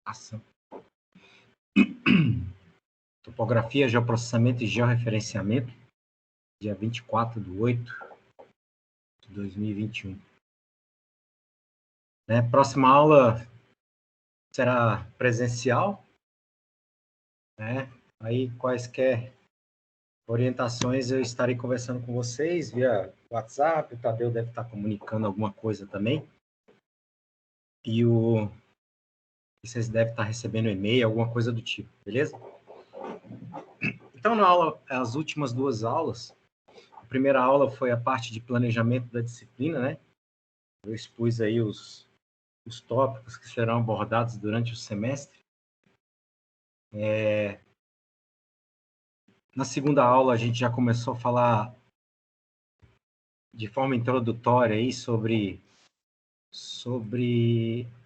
Ação. Topografia, geoprocessamento e georreferenciamento, dia 24/8/2021. Próxima aula será presencial, né? Aí, quaisquer orientações, eu estarei conversando com vocês via WhatsApp, o Tadeu deve estar comunicando alguma coisa também, e vocês devem estar recebendo e-mail, alguma coisa do tipo, beleza? Então, na aula, as últimas duas aulas, a primeira aula foi a parte de planejamento da disciplina, né? Eu expus aí os tópicos que serão abordados durante o semestre. Na segunda aula, a gente já começou a falar de forma introdutória aí sobre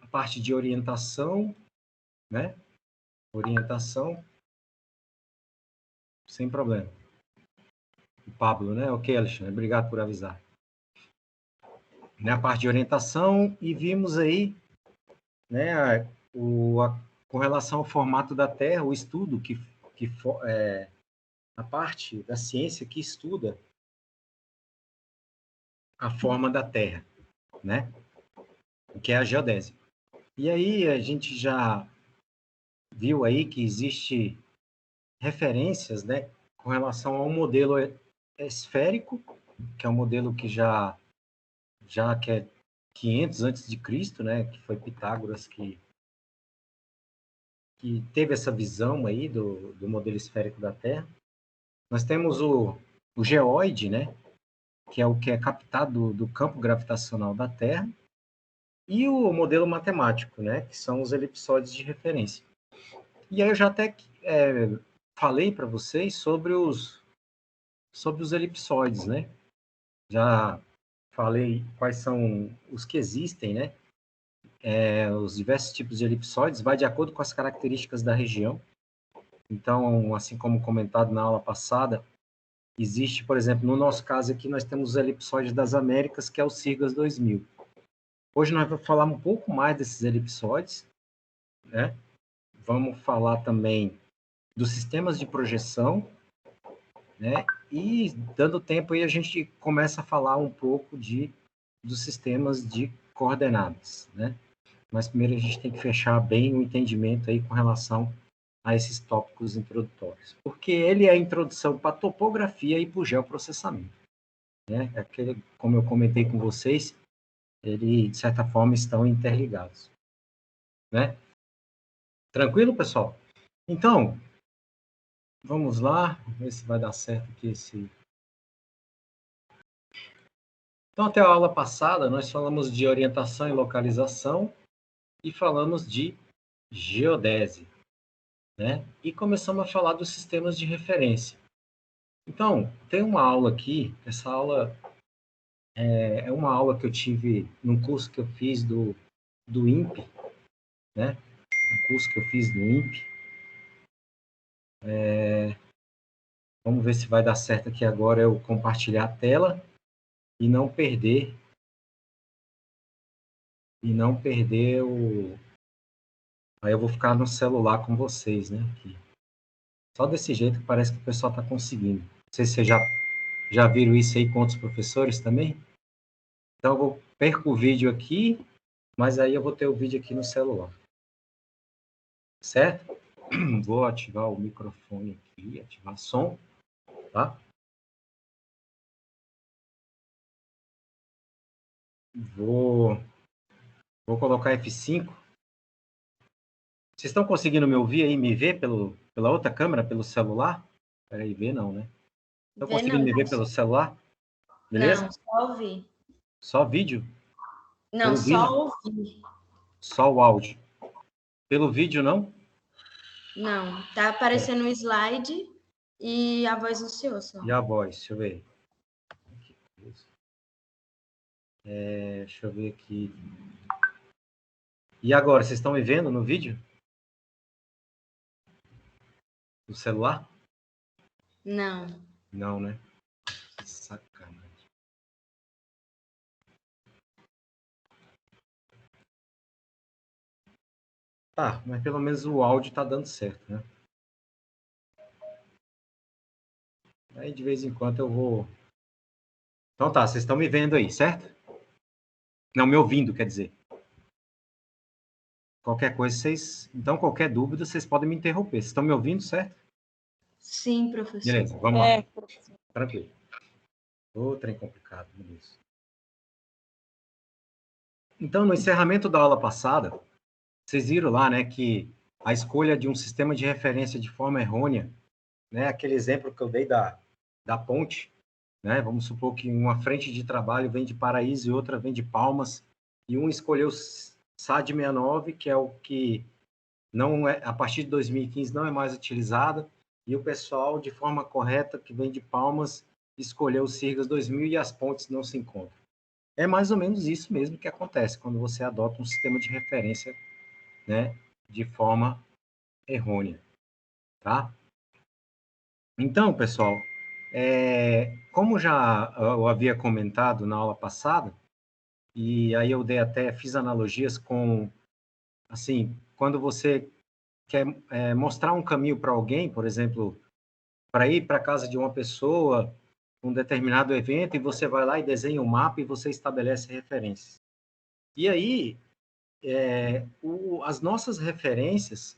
a parte de orientação, né? Orientação, sem problema. O Pablo, né? Ok, Alexandre, obrigado por avisar. A parte de orientação, e vimos aí, né, com relação ao formato da Terra, o estudo a parte da ciência que estuda a forma da Terra, né? Que é a geodésia. E aí a gente já viu aí que existe referências, né, com relação ao modelo esférico, que é um modelo que já que é 500 antes de Cristo, né, que foi Pitágoras que teve essa visão aí do modelo esférico da Terra. Nós temos o geóide, né, que é o que é captado do campo gravitacional da Terra, e o modelo matemático, né, que são os elipsóides de referência. E aí eu já até falei para vocês sobre os elipsóides, né? Já falei quais são os que existem, né? Os diversos tipos de elipsóides, vai de acordo com as características da região. Então, assim como comentado na aula passada, existe, por exemplo, no nosso caso aqui, nós temos os elipsóides das Américas, que é o Sirgas 2000. Hoje nós vamos falar um pouco mais desses elipsóides, né? Vamos falar também dos sistemas de projeção, né? E, dando tempo, aí a gente começa a falar um pouco dos sistemas de coordenadas, né? Mas primeiro a gente tem que fechar bem o entendimento aí com relação a esses tópicos introdutórios, porque ele é a introdução para a topografia e para o geoprocessamento, né? Aquele, como eu comentei com vocês, ele, de certa forma, estão interligados, né? Tranquilo, pessoal? Então, vamos lá, ver se vai dar certo aqui esse... Então, até a aula passada, nós falamos de orientação e localização e falamos de geodésia, né? E começamos a falar dos sistemas de referência. Então, tem uma aula aqui, essa aula é uma aula que eu tive num curso que eu fiz do INPE, né? Um curso que eu fiz do INPE. Vamos ver se vai dar certo aqui agora eu compartilhar a tela e não perder o... Aí eu vou ficar no celular com vocês, né? Aqui. Só desse jeito que parece que o pessoal está conseguindo. Não sei se vocês já viram isso aí com outros professores também. Então, eu vou perco o vídeo aqui, mas aí eu vou ter o vídeo aqui no celular. Certo? Vou ativar o microfone aqui, ativar som, tá? Vou colocar F5. Vocês estão conseguindo me ouvir aí, me ver pela outra câmera, pelo celular? Espera aí, ver não, né? Estão Vê conseguindo não. me ver pelo celular? Beleza? Não, só ouvir. Só vídeo? Não, Ouvindo? só ouvir. Só o áudio. Pelo vídeo, não? Não, tá aparecendo um slide e a voz do senhor só. E a voz? Deixa eu ver. Deixa eu ver aqui. E agora, vocês estão me vendo no vídeo? No celular? Não. Não, né? Que sacanagem. Tá, mas pelo menos o áudio tá dando certo, né? Aí de vez em quando eu vou. Então tá, vocês estão me vendo aí, certo? Não, me ouvindo, quer dizer. Qualquer coisa, vocês. Então, qualquer dúvida, vocês podem me interromper. Vocês estão me ouvindo, certo? Sim, professor. Beleza, vamos lá. Tranquilo. Ô, trem complicado, beleza. Então, no encerramento da aula passada, vocês viram lá, né, que a escolha de um sistema de referência de forma errônea, né, aquele exemplo que eu dei da ponte, né, vamos supor que uma frente de trabalho vem de Paraíso e outra vem de Palmas, e um escolheu SAD 69, que é o que não é, a partir de 2015 não é mais utilizada, e o pessoal, de forma correta, que vem de Palmas, escolheu o SIRGAS 2000 e as pontes não se encontram. É mais ou menos isso mesmo que acontece quando você adota um sistema de referência, né, de forma errônea, tá? Então, pessoal, como já eu havia comentado na aula passada, e aí eu dei até, fiz analogias com, assim, quando você quer mostrar um caminho para alguém, por exemplo, para ir para a casa de uma pessoa, um determinado evento, e você vai lá e desenha um mapa e você estabelece referências. E aí, as nossas referências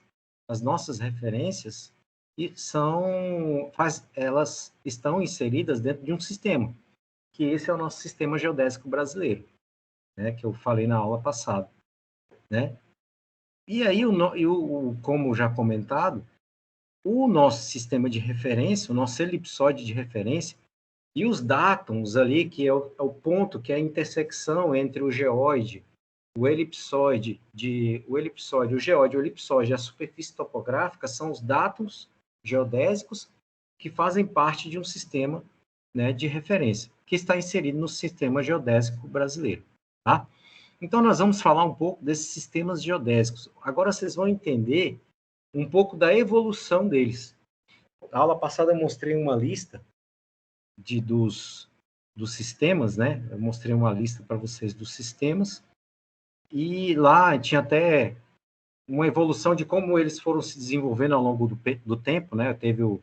elas estão inseridas dentro de um sistema, que esse é o nosso sistema geodésico brasileiro, né, que eu falei na aula passada, né? E aí, como já comentado, o nosso sistema de referência, o nosso elipsoide de referência, e os dátums ali, que é o ponto, que é a intersecção entre o geóide, o geóide, o elipsoide e a superfície topográfica são os dados geodésicos que fazem parte de um sistema, né, de referência, que está inserido no sistema geodésico brasileiro, tá? Então, nós vamos falar um pouco desses sistemas geodésicos. Agora, vocês vão entender um pouco da evolução deles. Na aula passada, eu mostrei uma lista dos sistemas, né? Eu mostrei uma lista para vocês dos sistemas, e lá tinha até uma evolução de como eles foram se desenvolvendo ao longo do tempo, né? Teve o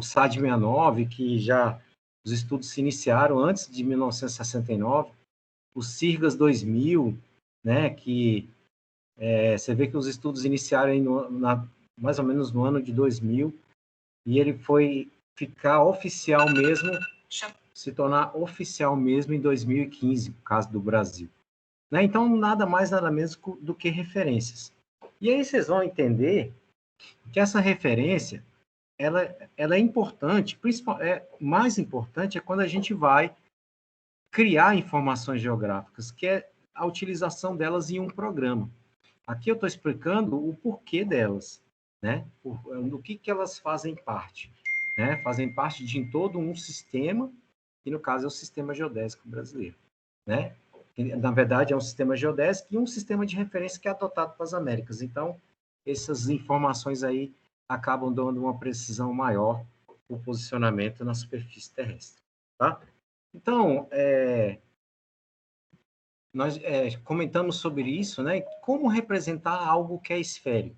SAD 69, que já os estudos se iniciaram antes de 1969, o SIRGAS 2000, né? Que você vê que os estudos iniciaram mais ou menos no ano de 2000, e ele foi ficar oficial mesmo, se tornar oficial mesmo em 2015, no caso do Brasil. Né? Então, nada mais, nada menos do que referências. E aí vocês vão entender que essa referência, ela é importante, mais importante é quando a gente vai criar informações geográficas, que é a utilização delas em um programa. Aqui eu estou explicando o porquê delas, né? Do que elas fazem parte. Né? Fazem parte de todo um sistema, que no caso é o Sistema Geodésico Brasileiro. Né? Na verdade, é um sistema geodésico e um sistema de referência que é adotado para as Américas. Então, essas informações aí acabam dando uma precisão maior para o posicionamento na superfície terrestre. Tá? Então, nós comentamos sobre isso, né? Como representar algo que é esférico.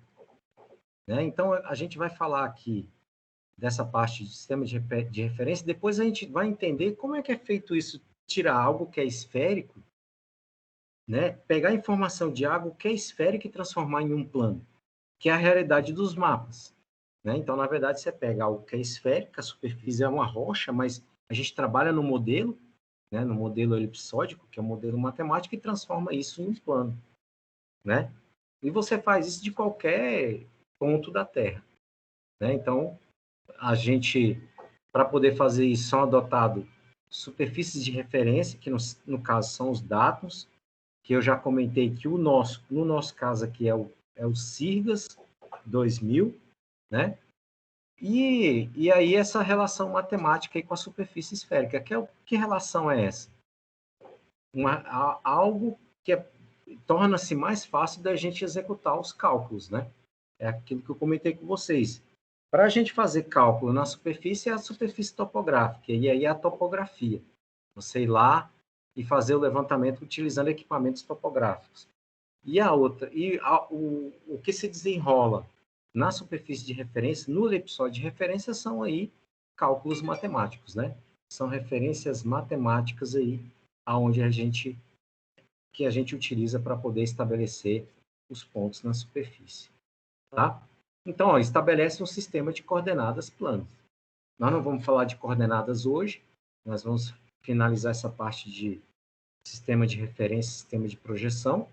Né? Então, a gente vai falar aqui dessa parte de sistema de referência, depois a gente vai entender como é que é feito isso, tirar algo que é esférico, né? Pegar informação de algo que é esférico e transformar em um plano, que é a realidade dos mapas. Né? Então, na verdade, você pega algo que é esférico, a superfície é uma rocha, mas a gente trabalha no modelo, né? No modelo elipsódico, que é um modelo matemático, e transforma isso em um plano. Né? E você faz isso de qualquer ponto da Terra. Né? Então, a gente, para poder fazer isso, são adotados superfícies de referência, que no caso são os dados, que eu já comentei que no nosso caso aqui é o SIRGAS 2000, né? E aí essa relação matemática aí com a superfície esférica, que relação é essa? Algo que torna-se mais fácil da gente executar os cálculos, né? É aquilo que eu comentei com vocês. Para a gente fazer cálculo na superfície, é a superfície topográfica, e aí é a topografia. Você ir lá e fazer o levantamento utilizando equipamentos topográficos. E a outra, o que se desenrola na superfície de referência, no elipsóide de referência, são aí cálculos matemáticos, né? São referências matemáticas aí aonde que a gente utiliza para poder estabelecer os pontos na superfície, tá? Então, ó, estabelece um sistema de coordenadas planas. Nós não vamos falar de coordenadas hoje, nós vamos finalizar essa parte de sistema de referência, sistema de projeção,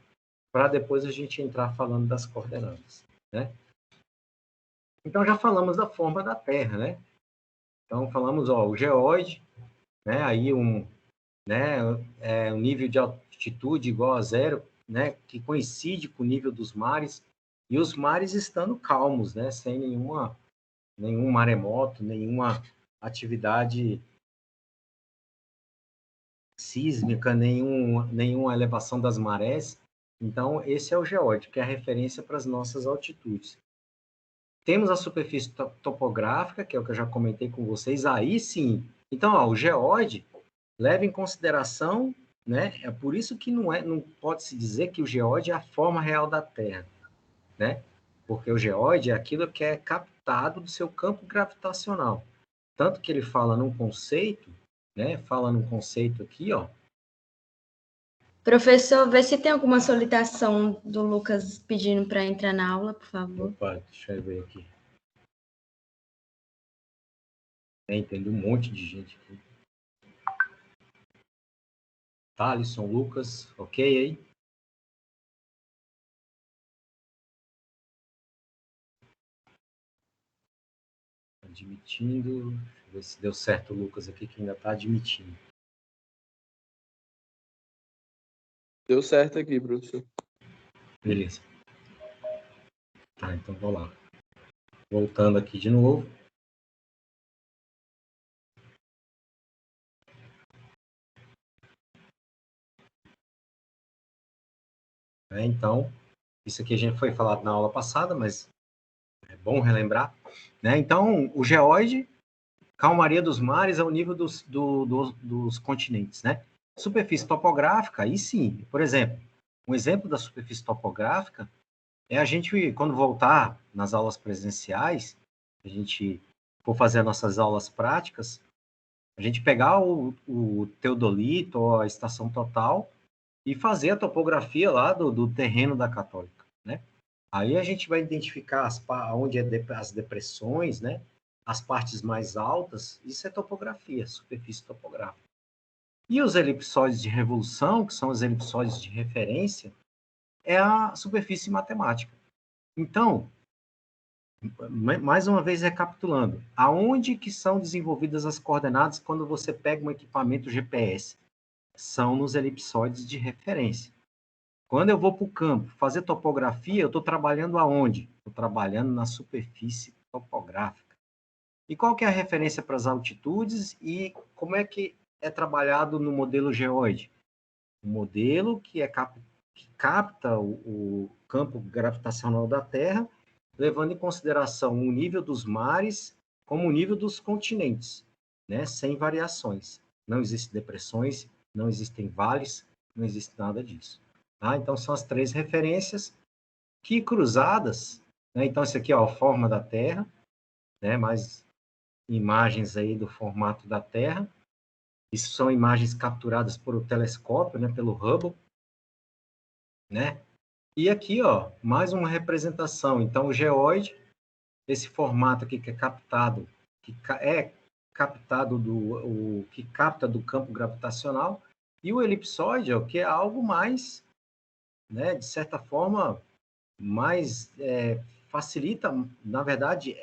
para depois a gente entrar falando das coordenadas, né? Então, já falamos da forma da Terra, né? Então, falamos, ó, o geóide, né? Aí um nível de altitude igual a zero, né? Que coincide com o nível dos mares, e os mares estando calmos, né? Sem nenhum maremoto, nenhuma atividade sísmica, nenhuma elevação das marés. Então, esse é o geóide, que é a referência para as nossas altitudes. Temos a superfície topográfica, que é o que eu já comentei com vocês, aí sim. Então, ó, o geóide leva em consideração, né? É por isso que não pode se dizer que o geóide é a forma real da Terra, né? Porque o geóide é aquilo que é captado do seu campo gravitacional. Tanto que ele fala num conceito, né? Fala num conceito aqui, ó. Professor, vê se tem alguma solicitação do Lucas pedindo para entrar na aula, por favor. Opa, deixa eu ver aqui. Entendo um monte de gente aqui. Thalisson, Lucas, ok aí? Admitindo. Deixa eu ver se deu certo o Lucas aqui, que ainda está admitindo. Deu certo aqui, professor. Beleza. Tá, então vou lá. Voltando aqui de novo. Então, isso aqui a gente foi falado na aula passada, mas é bom relembrar, né? Então, o geóide, calmaria dos mares ao nível dos continentes, né? Superfície topográfica, aí sim. Por exemplo, um exemplo da superfície topográfica é a gente, quando voltar nas aulas presenciais, a gente for fazer as nossas aulas práticas, a gente pegar o teodolito ou a estação total e fazer a topografia lá do terreno da Católica, né? Aí a gente vai identificar onde as depressões, né? As partes mais altas, isso é topografia, superfície topográfica. E os elipsóides de revolução, que são os elipsóides de referência, é a superfície matemática. Então, mais uma vez recapitulando, aonde que são desenvolvidas as coordenadas quando você pega um equipamento GPS? São nos elipsóides de referência. Quando eu vou para o campo fazer topografia, eu estou trabalhando aonde? Estou trabalhando na superfície topográfica. E qual que é a referência para as altitudes e como é que é trabalhado no modelo geóide? Um modelo que capta o campo gravitacional da Terra, levando em consideração o nível dos mares como o nível dos continentes, né? Sem variações. Não existem depressões, não existem vales, não existe nada disso. Tá? Então, são as três referências que cruzadas, né? Então, isso aqui é a forma da Terra, né? Mais imagens aí do formato da Terra. Isso são imagens capturadas por o telescópio, né? Pelo Hubble, né? E aqui, ó, mais uma representação. Então, o geóide, esse formato aqui que é captado, que capta do campo gravitacional, e o elipsóide, ó, que é algo mais, né, de certa forma, mais facilita, na verdade,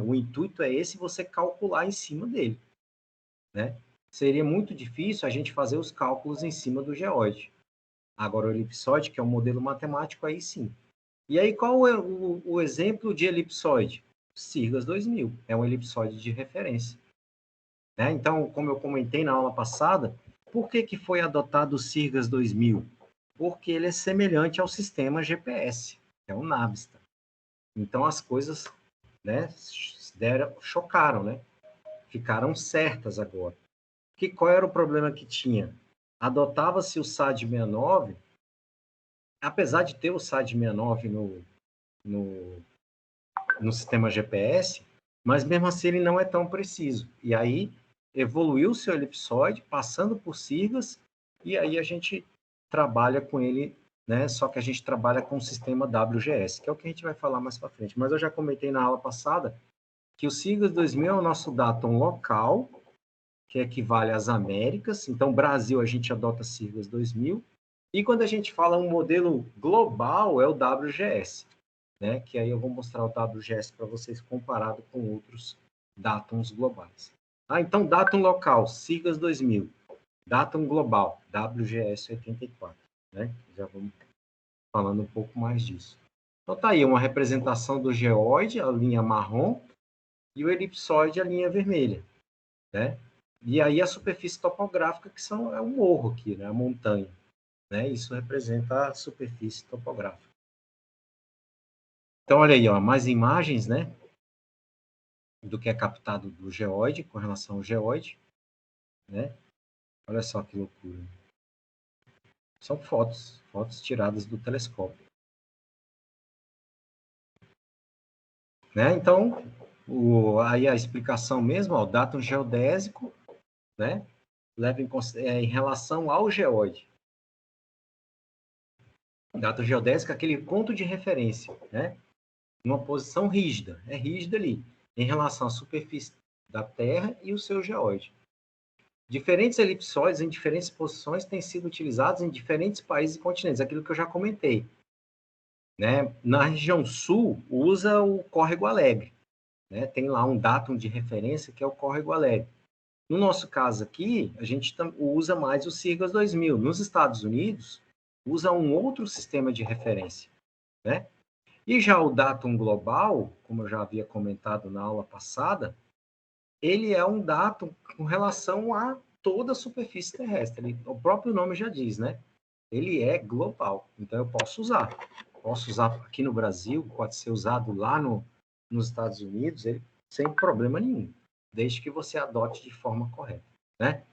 o intuito é esse, você calcular em cima dele, né? Seria muito difícil a gente fazer os cálculos em cima do geóide. Agora, o elipsóide, que é um modelo matemático, aí sim. E aí, qual é o exemplo de elipsóide? Sirgas 2000, é um elipsóide de referência. Né? Então, como eu comentei na aula passada, por que foi adotado o Sirgas 2000? Porque ele é semelhante ao sistema GPS, é o Navista. Então, as coisas, né, chocaram, né? Ficaram certas agora. Qual era o problema que tinha? Adotava-se o SAD 69 apesar de ter o SAD69 no sistema GPS, mas mesmo assim ele não é tão preciso. E aí evoluiu o seu elipsoide, passando por sigas, e aí a gente trabalha com ele, né? Só que a gente trabalha com o sistema WGS, que é o que a gente vai falar mais para frente. Mas eu já comentei na aula passada que o SIGAS 2000 é o nosso datum local, que equivale às Américas. Então, Brasil, a gente adota SIGAS 2000. E quando a gente fala um modelo global, é o WGS, né? Que aí eu vou mostrar o WGS para vocês comparado com outros datums globais. Então, datum local, SIGAS 2000. Datum global, WGS 84. Né? Já vamos falando um pouco mais disso. Então, tá aí uma representação do geóide, a linha marrom, e o elipsoide, a linha vermelha. Né? E aí a superfície topográfica, que é o morro aqui, né? A montanha. Né? Isso representa a superfície topográfica. Então, olha aí, ó, mais imagens, né? Do que é captado do geóide, com relação ao geóide. Né? Olha só que loucura. São fotos tiradas do telescópio. Né? Então, aí a explicação mesmo, ó, o datum geodésico, né? Leva em relação ao geóide. Datum geodésico é aquele ponto de referência, né? Uma posição rígida, é rígida ali, em relação à superfície da Terra e o seu geóide. Diferentes elipsóides em diferentes posições têm sido utilizados em diferentes países e continentes, aquilo que eu já comentei. Né? Na região sul, usa o Córrego Alegre. Né? Tem lá um datum de referência que é o Córrego Alegre. No nosso caso aqui, a gente usa mais o SIGAS 2000. Nos Estados Unidos, usa um outro sistema de referência. Né? E já o datum global, como eu já havia comentado na aula passada, ele é um datum com relação a toda a superfície terrestre. O próprio nome já diz, né? Ele é global, então eu posso usar. Posso usar aqui no Brasil, pode ser usado lá nos Estados Unidos, sem problema nenhum, desde que você adote de forma correta, né?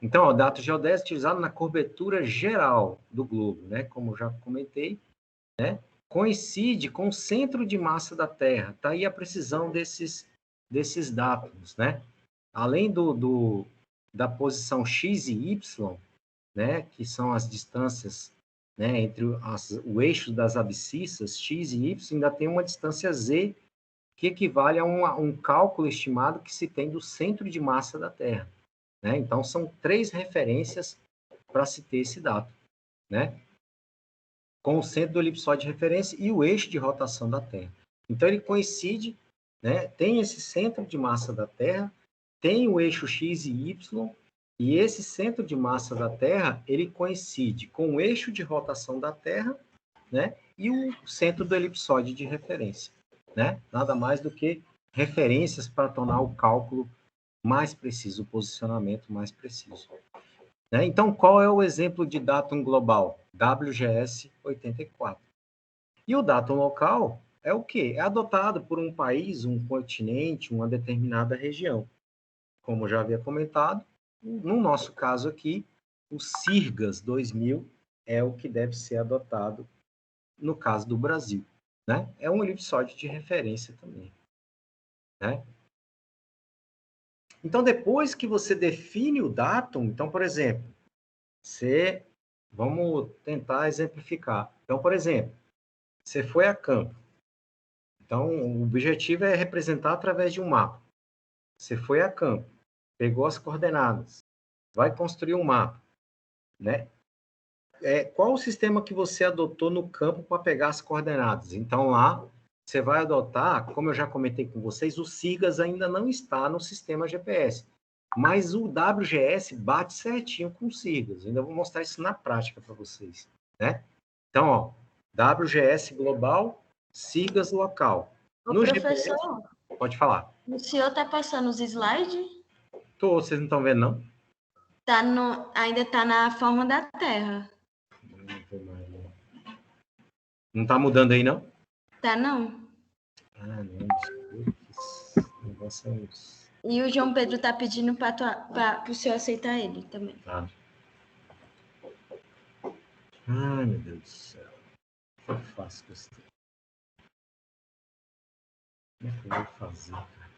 Então, o datum geodésico utilizado na cobertura geral do globo, né? Como eu já comentei, né? Coincide com o centro de massa da Terra. Está aí a precisão desses dados, né? Além da posição x e y, né? Que são as distâncias, né? Entre o eixo das abscissas, x e y, ainda tem uma distância z, que equivale a um cálculo estimado que se tem do centro de massa da Terra. Né? Então, são 3 referências para se ter esse dado, né? Com o centro do elipsoide de referência e o eixo de rotação da Terra. Então, ele coincide, né? Tem esse centro de massa da Terra, tem o eixo x e y, e esse centro de massa da Terra, ele coincide com o eixo de rotação da Terra, né? E o centro do elipsoide de referência, né? Nada mais do que referências para tornar o cálculo mais preciso, o posicionamento mais preciso. Né? Então, qual é o exemplo de datum global? WGS 84. E o datum local é o quê? É adotado por um país, um continente, uma determinada região. Como já havia comentado, no nosso caso aqui, o SIRGAS 2000 é o que deve ser adotado no caso do Brasil. Né? É um elipsoide de referência também. Né? Então, depois que você define o datum, então, por exemplo, vamos tentar exemplificar. Então, por exemplo, você foi a campo. Então, o objetivo é representar através de um mapa. Você foi a campo, pegou as coordenadas, vai construir um mapa, né? Qual o sistema que você adotou no campo para pegar as coordenadas? Então, lá, você vai adotar, como eu já comentei com vocês, o SIGAS ainda não está no sistema GPS. Mas o WGS bate certinho com o SIGAS. Ainda vou mostrar isso na prática para vocês, né? Então, ó, WGS global, SIGAS local. No professor, GPS, pode falar. O senhor está passando os slides? Vocês não estão vendo, não? Ainda está na forma da Terra. Não está mudando aí, não? Tá, não. Não. Negócio é isso. E o João Pedro está pedindo para o senhor aceitar ele também. Tá. Ai, meu Deus do céu. que eu faço com isso? Como é que eu vou fazer, cara?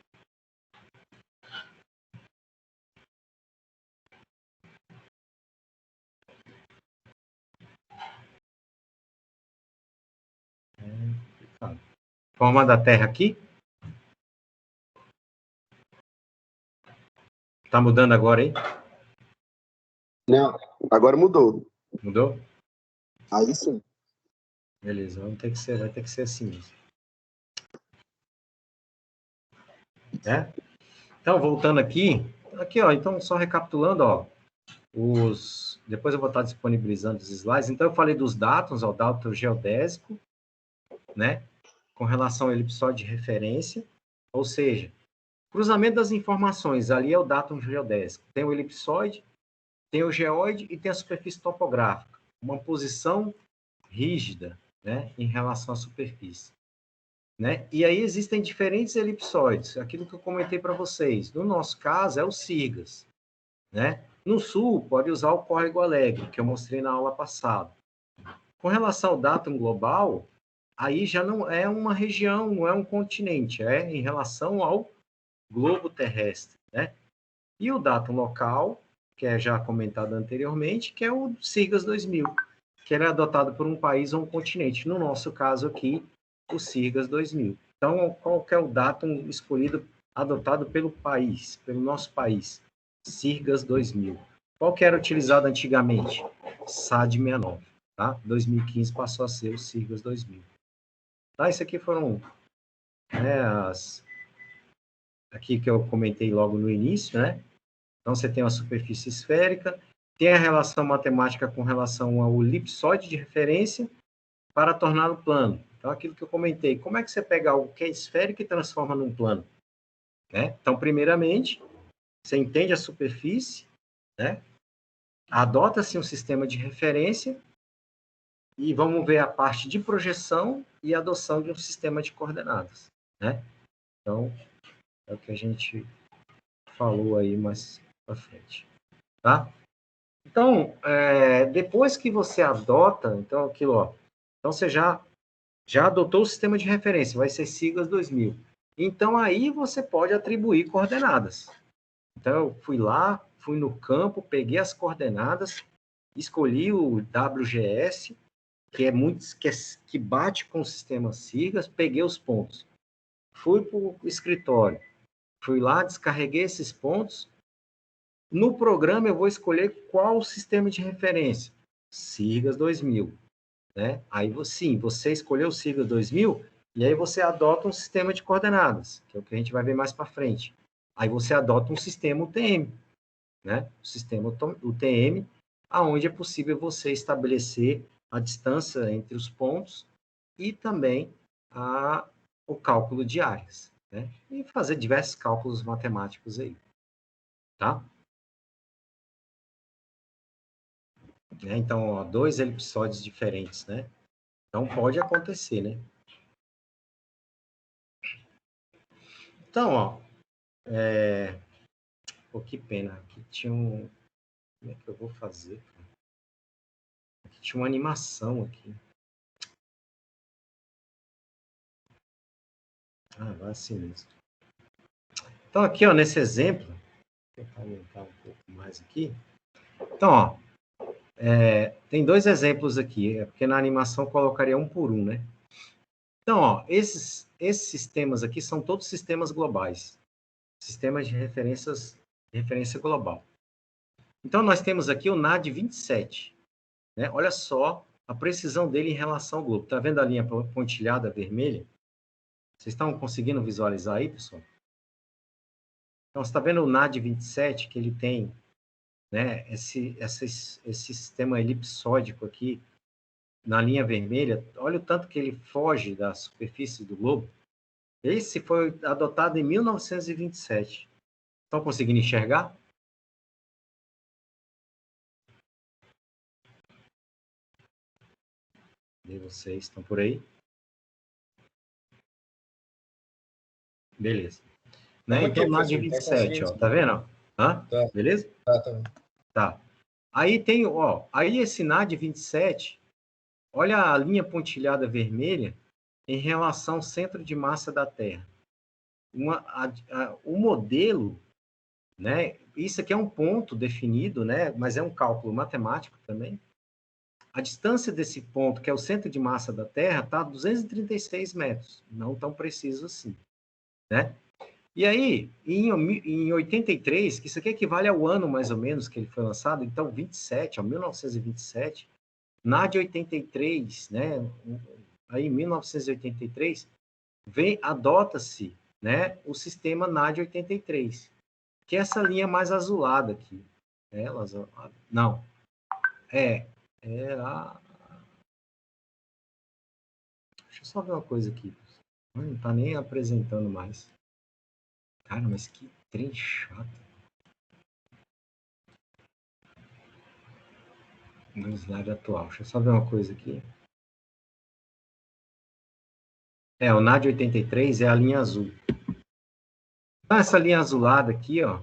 Forma da Terra aqui. Tá mudando agora, hein? Não, agora mudou. Mudou? Aí sim. Beleza, vai ter que ser assim mesmo. Né? Então, voltando aqui, ó, então só recapitulando, ó, depois eu vou estar disponibilizando os slides. Então, eu falei dos dados, ó, datum geodésico, né, com relação ao elipsóide de referência, ou seja, cruzamento das informações, ali é o datum geodésico. Tem o elipsóide, tem o geóide e tem a superfície topográfica, uma posição rígida, né, em relação à superfície. Né? E aí existem diferentes elipsóides, aquilo que eu comentei para vocês. No nosso caso, é o Sigas. Né? No sul, pode usar o córrego Alegre, que eu mostrei na aula passada. Com relação ao datum global, aí já não é uma região, não é um continente, é em relação ao globo terrestre. Né? E o datum local, que é já comentado anteriormente, que é o Sigas 2000, que ele é adotado por um país ou um continente. No nosso caso aqui, o Sigas 2000. Então, qual que é o datum escolhido, adotado pelo país, pelo nosso país? Sigas 2000. Qual que era utilizado antigamente? SAD 69. Tá? 2015 passou a ser o Sigas 2000. Tá? Isso aqui foram, né, aqui que eu comentei logo no início, né? Então, você tem uma superfície esférica, tem a relação matemática com relação ao elipsóide de referência para torná-lo plano. Então, aquilo que eu comentei, como é que você pega algo que é esférico e transforma num plano? Né? Então, primeiramente, você entende a superfície, né? Adota-se um sistema de referência e vamos ver a parte de projeção e adoção de um sistema de coordenadas. Né? Então, é o que a gente falou aí mais para frente. Tá? Então, depois que você adota, então aquilo, ó, então você já adotou o sistema de referência, vai ser Sigas 2000. Então, aí você pode atribuir coordenadas. Então, eu fui lá, fui no campo, peguei as coordenadas, escolhi o WGS, que bate com o sistema Sigas, peguei os pontos. Fui para o escritório, fui lá, descarreguei esses pontos. No programa, eu vou escolher qual o sistema de referência. Sigas 2000. Né? Aí, sim, você escolheu o Sigas 2000, e aí você adota um sistema de coordenadas, que é o que a gente vai ver mais para frente. Aí você adota um sistema UTM, né? O sistema UTM, aonde é possível você estabelecer a distância entre os pontos e também o cálculo de áreas, né? E fazer diversos cálculos matemáticos aí, tá? Então, ó, 2 elipsóides diferentes, né? Então, pode acontecer, né? Então, ó, pô, que pena, aqui tinha um... Como é que eu vou fazer? Aqui tinha uma animação aqui. Ah, vai assim mesmo. Então, aqui, ó, nesse exemplo, vou tentar aumentar um pouco mais aqui. Então, ó, tem 2 exemplos aqui, porque na animação eu colocaria um por um, né? Então, ó, esses sistemas aqui são todos sistemas globais. Sistemas de referência global. Então, nós temos aqui o NAD 27. Né? Olha só a precisão dele em relação ao globo. Está vendo a linha pontilhada vermelha? Vocês estão conseguindo visualizar aí, pessoal? Então, você está vendo o NAD 27, que ele tem, né, esse sistema elipsódico aqui na linha vermelha. Olha o tanto que ele foge da superfície do globo. Esse foi adotado em 1927. Estão conseguindo enxergar? E vocês estão por aí? Beleza. Né? Então, NAD 27, ó, tá vendo? Hã? Tá. Beleza? Tá. Tá. Aí tem, ó, aí esse NAD 27, olha a linha pontilhada vermelha em relação ao centro de massa da Terra. O modelo, né? Isso aqui é um ponto definido, né? Mas é um cálculo matemático também. A distância desse ponto, que é o centro de massa da Terra, está a 236 metros. Não tão preciso assim, né? E aí, em 83, que isso aqui equivale ao ano mais ou menos que ele foi lançado, então 27, 1927, NAD 83, né? Aí em 1983, adota-se, né, o sistema NAD 83, que é essa linha mais azulada aqui. Não, era... Deixa eu só ver uma coisa aqui. Não tá nem apresentando mais. Cara, mas que trem chato. No slide atual. Deixa eu só ver uma coisa aqui. O NAD 83 é a linha azul. Então, essa linha azulada aqui, ó,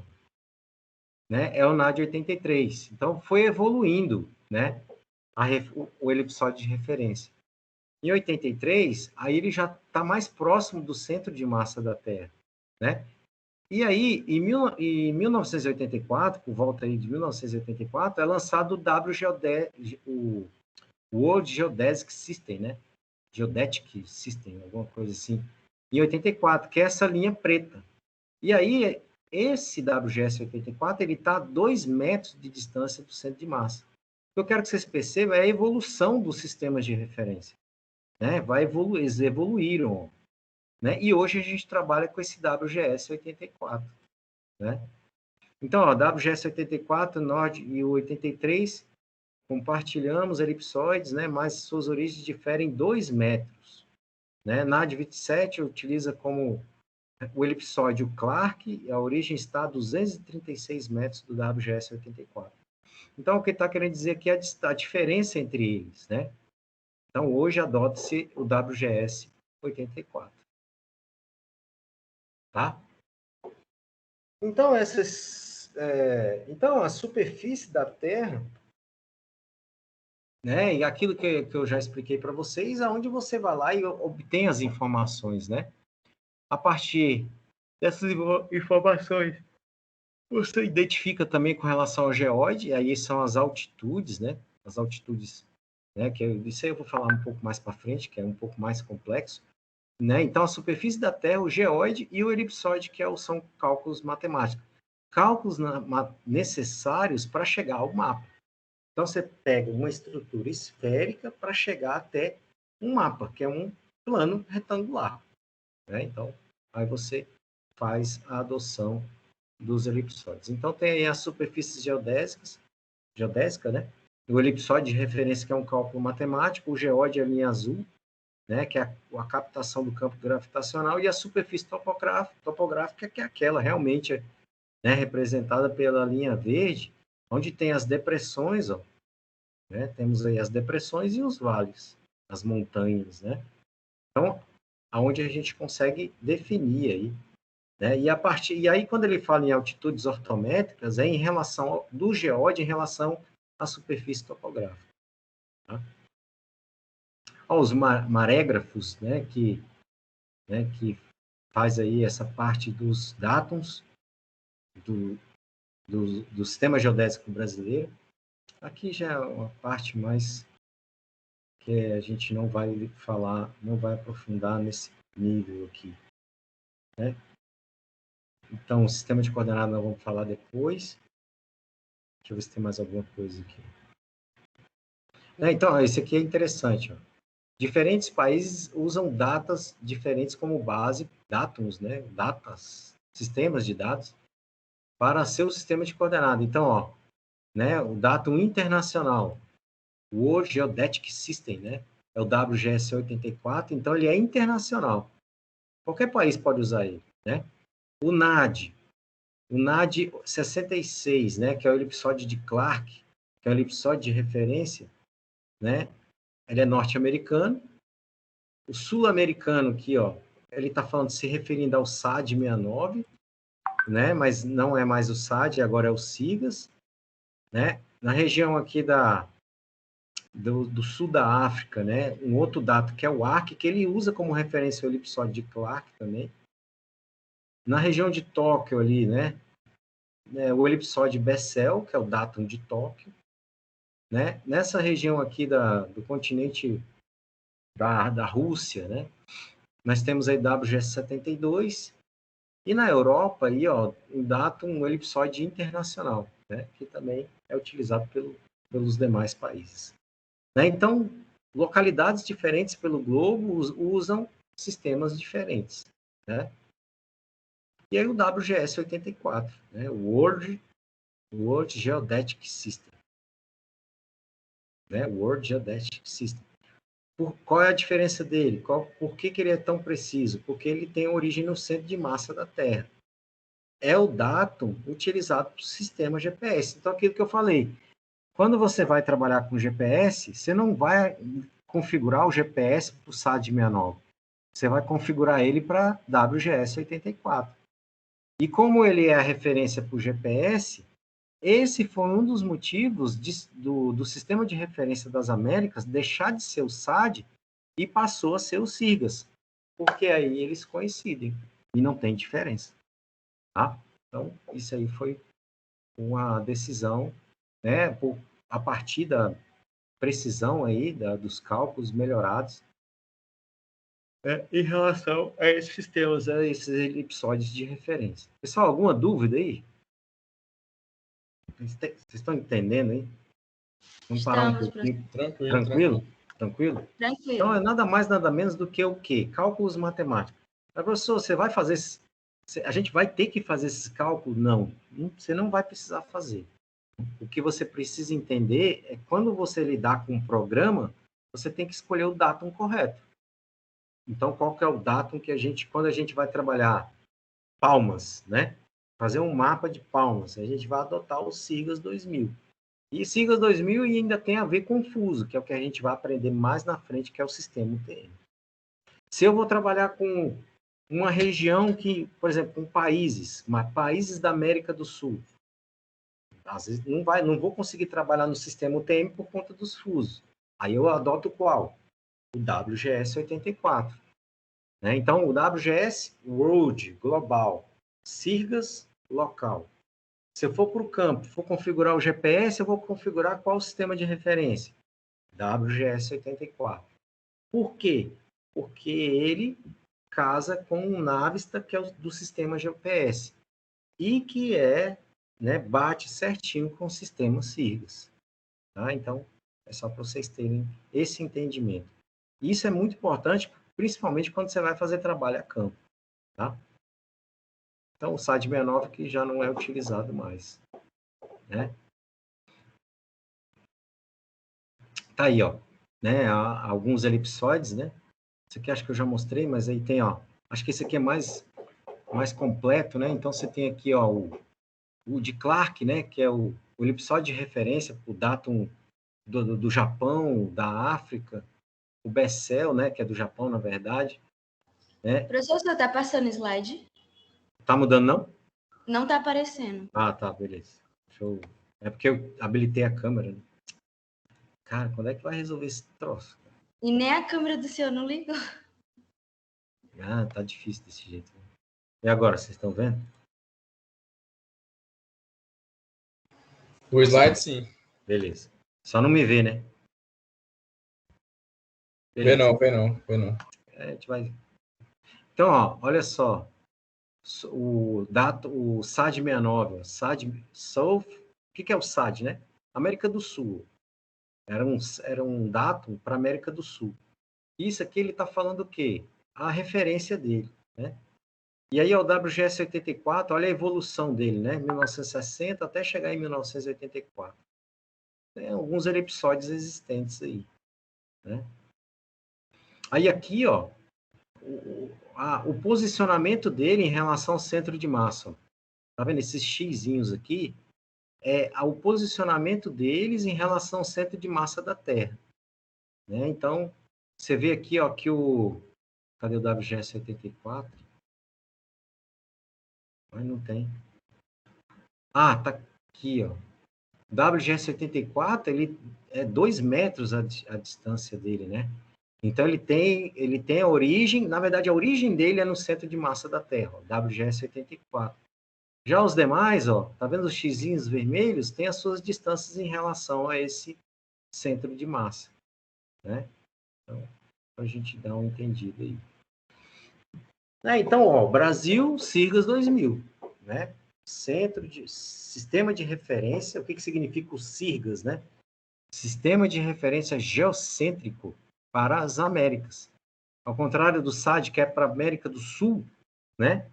né, é o NAD 83. Então, foi evoluindo, né, o elipsóide de referência. Em 83, aí ele já está mais próximo do centro de massa da Terra, né? E aí, em 1984, por volta aí de 1984, é lançado o World Geodetic System, né? Geodetic System, alguma coisa assim, em 84, que é essa linha preta. E aí, esse WGS 84, ele está a 2 metros de distância do centro de massa. O que eu quero que vocês percebam é a evolução dos sistemas de referência, né? Eles evoluíram, né? E hoje a gente trabalha com esse WGS 84, né? Então, ó, WGS 84, Nord e o 83, compartilhamos elipsóides, né? Mas suas origens diferem 2 metros, né? NAD 27 utiliza como o elipsóide o Clark, e a origem está a 236 metros do WGS 84. Então, o que está querendo dizer aqui é a diferença entre eles, né? Então, hoje adota-se o WGS 84. Tá? Então, então, a superfície da Terra, né, e aquilo que eu já expliquei para vocês, aonde você vai lá e obtém as informações, né? A partir dessas informações, você identifica também com relação ao geóide, aí são as altitudes, né? As altitudes, né? Isso aí eu vou falar um pouco mais para frente, que é um pouco mais complexo, né? Então, a superfície da Terra, o geóide e o elipsóide, são cálculos matemáticos. Cálculos necessários para chegar ao mapa. Então, você pega uma estrutura esférica para chegar até um mapa, que é um plano retangular, né? Então, aí você faz a adoção dos elipsóides. Então, tem aí as superfícies geodésica, né? O elipsóide de referência, que é um cálculo matemático, o geóide é a linha azul, né? Que é a captação do campo gravitacional, e a superfície topográfica, que é aquela realmente, né, representada pela linha verde, onde tem as depressões, ó, né? Temos aí as depressões e os vales, as montanhas, né? Então, aonde a gente consegue definir aí, né? E aí, quando ele fala em altitudes ortométricas, é em relação do geóide em relação à superfície topográfica. Tá? Os marégrafos, né, que faz aí essa parte dos dátums do sistema geodésico brasileiro. Aqui já é uma parte mais que a gente não vai falar, não vai aprofundar nesse nível aqui, né? Então, o sistema de coordenadas nós vamos falar depois. Deixa eu ver se tem mais alguma coisa aqui. Então, esse aqui é interessante. Ó. Diferentes países usam datas diferentes como base, dátums, né? Datas, sistemas de dados, para seu sistema de coordenadas. Então, ó, né? O datum internacional, o World Geodetic System, né? É o WGS 84, então ele é internacional. Qualquer país pode usar ele, né? O NAD 66, né? Que é o elipsóide de Clark, que é o elipsóide de referência, né? Ele é norte-americano. O sul-americano aqui, ó, ele está falando, se referindo ao SAD 69, né? Mas não é mais o SAD, agora é o SIGAS, né? Na região aqui do sul da África, né? Um outro dado que é o ARC, que ele usa como referência o elipsóide de Clark também. Na região de Tóquio ali, né? O elipsóide Bessel, que é o datum de Tóquio, né? Nessa região aqui do continente da Rússia, né? Nós temos aí WGS-72, e na Europa, aí, ó, o datum elipsóide internacional, né? Que também é utilizado pelos demais países. Né? Então, localidades diferentes pelo globo usam sistemas diferentes. Né? E aí o WGS-84, né? o World Geodetic System. Né? World Geodetic System. Qual é a diferença dele? Por que ele é tão preciso? Porque ele tem origem no centro de massa da Terra. É o datum utilizado para o sistema GPS. Então, aquilo que eu falei, quando você vai trabalhar com GPS, você não vai configurar o GPS para o SAD69. Você vai configurar ele para WGS84. E como ele é a referência para o GPS, esse foi um dos motivos do Sistema de Referência das Américas deixar de ser o SAD e passou a ser o SIGAS, porque aí eles coincidem e não tem diferença. Tá? Então, isso aí foi uma decisão, né, a partir da precisão aí dos cálculos melhorados em relação a esses sistemas, a esses elipsóides de referência. Pessoal, alguma dúvida aí? Vocês estão entendendo aí? Vamos parar um pouquinho. Tranquilo? Tranquilo? Então, é nada mais, nada menos do que o quê? Cálculos matemáticos. Mas, professor, você vai fazer... A gente vai ter que fazer esses cálculos? Não, você não vai precisar fazer. O que você precisa entender é quando você lidar com um programa, você tem que escolher o datum correto. Então, qual que é o datum que quando a gente vai trabalhar palmas, né? Fazer um mapa de palmas, a gente vai adotar o SIGAS 2000. E SIGAS 2000 ainda tem a ver com fuso, que é o que a gente vai aprender mais na frente, que é o sistema UTM. Se eu vou trabalhar com uma região que, por exemplo, com países da América do Sul, às vezes não vou conseguir trabalhar no sistema UTM por conta dos fusos. Aí eu adoto qual? O WGS-84. Né? Então, o WGS, World, global. SIGAS, local. Se eu for para o campo, for configurar o GPS, eu vou configurar qual sistema de referência? WGS-84. Por quê? Porque ele casa com o Navista, que é do sistema GPS. E que bate certinho com o sistema SIGAS. Tá? Então, é só para vocês terem esse entendimento. Isso é muito importante, principalmente quando você vai fazer trabalho a campo. Tá? Então, o SAD 69 que já não é utilizado mais. Né? Tá aí, ó. Né? Há alguns elipsóides, né? Isso aqui acho que eu já mostrei, mas aí tem, ó. Acho que esse aqui é mais completo, né? Então, você tem aqui, ó, o de Clark, né? Que é o elipsóide de referência, o datum do Japão, da África, o Bessel, né? Que é do Japão, na verdade. Né? Professor, você está passando slide? Tá mudando, não? Não está aparecendo. Ah, tá, beleza. Show. É porque eu habilitei a câmera. Né? Cara, quando é que vai resolver esse troço? E nem a câmera do senhor não ligou. Ah, tá difícil desse jeito. E agora, vocês estão vendo? O slide, sim. Beleza. Só não me vê, né? Beleza. Vê não. A gente vai... Então, ó, olha só. O SAD 69, SAD South, o que é o SAD, né? América do Sul. Era um datum para América do Sul. Isso aqui ele está falando o quê? A referência dele, né? E aí, o WGS-84, olha a evolução dele, né? 1960 até chegar em 1984. Tem alguns elipsóides existentes aí, né? Aí aqui, ó, o posicionamento dele em relação ao centro de massa. Tá vendo? Esses xizinhos aqui é o posicionamento deles em relação ao centro de massa da Terra. Né? Então, você vê aqui, ó, que cadê o WGS-84? Mas não tem. Ah, tá aqui, ó. O WGS-84, ele 2 metros a distância dele, né? Então, ele tem a origem, na verdade, a origem dele é no centro de massa da Terra, ó, WGS 84. Já os demais, ó, tá vendo os xizinhos vermelhos? Tem as suas distâncias em relação a esse centro de massa, né? Então, a gente dá um entendido aí. Então, ó, Brasil, SIRGAS 2000, né? Sistema de referência, o que significa o SIRGAS, né? Sistema de referência geocêntrico para as Américas. Ao contrário do SAD, que é para a América do Sul, né?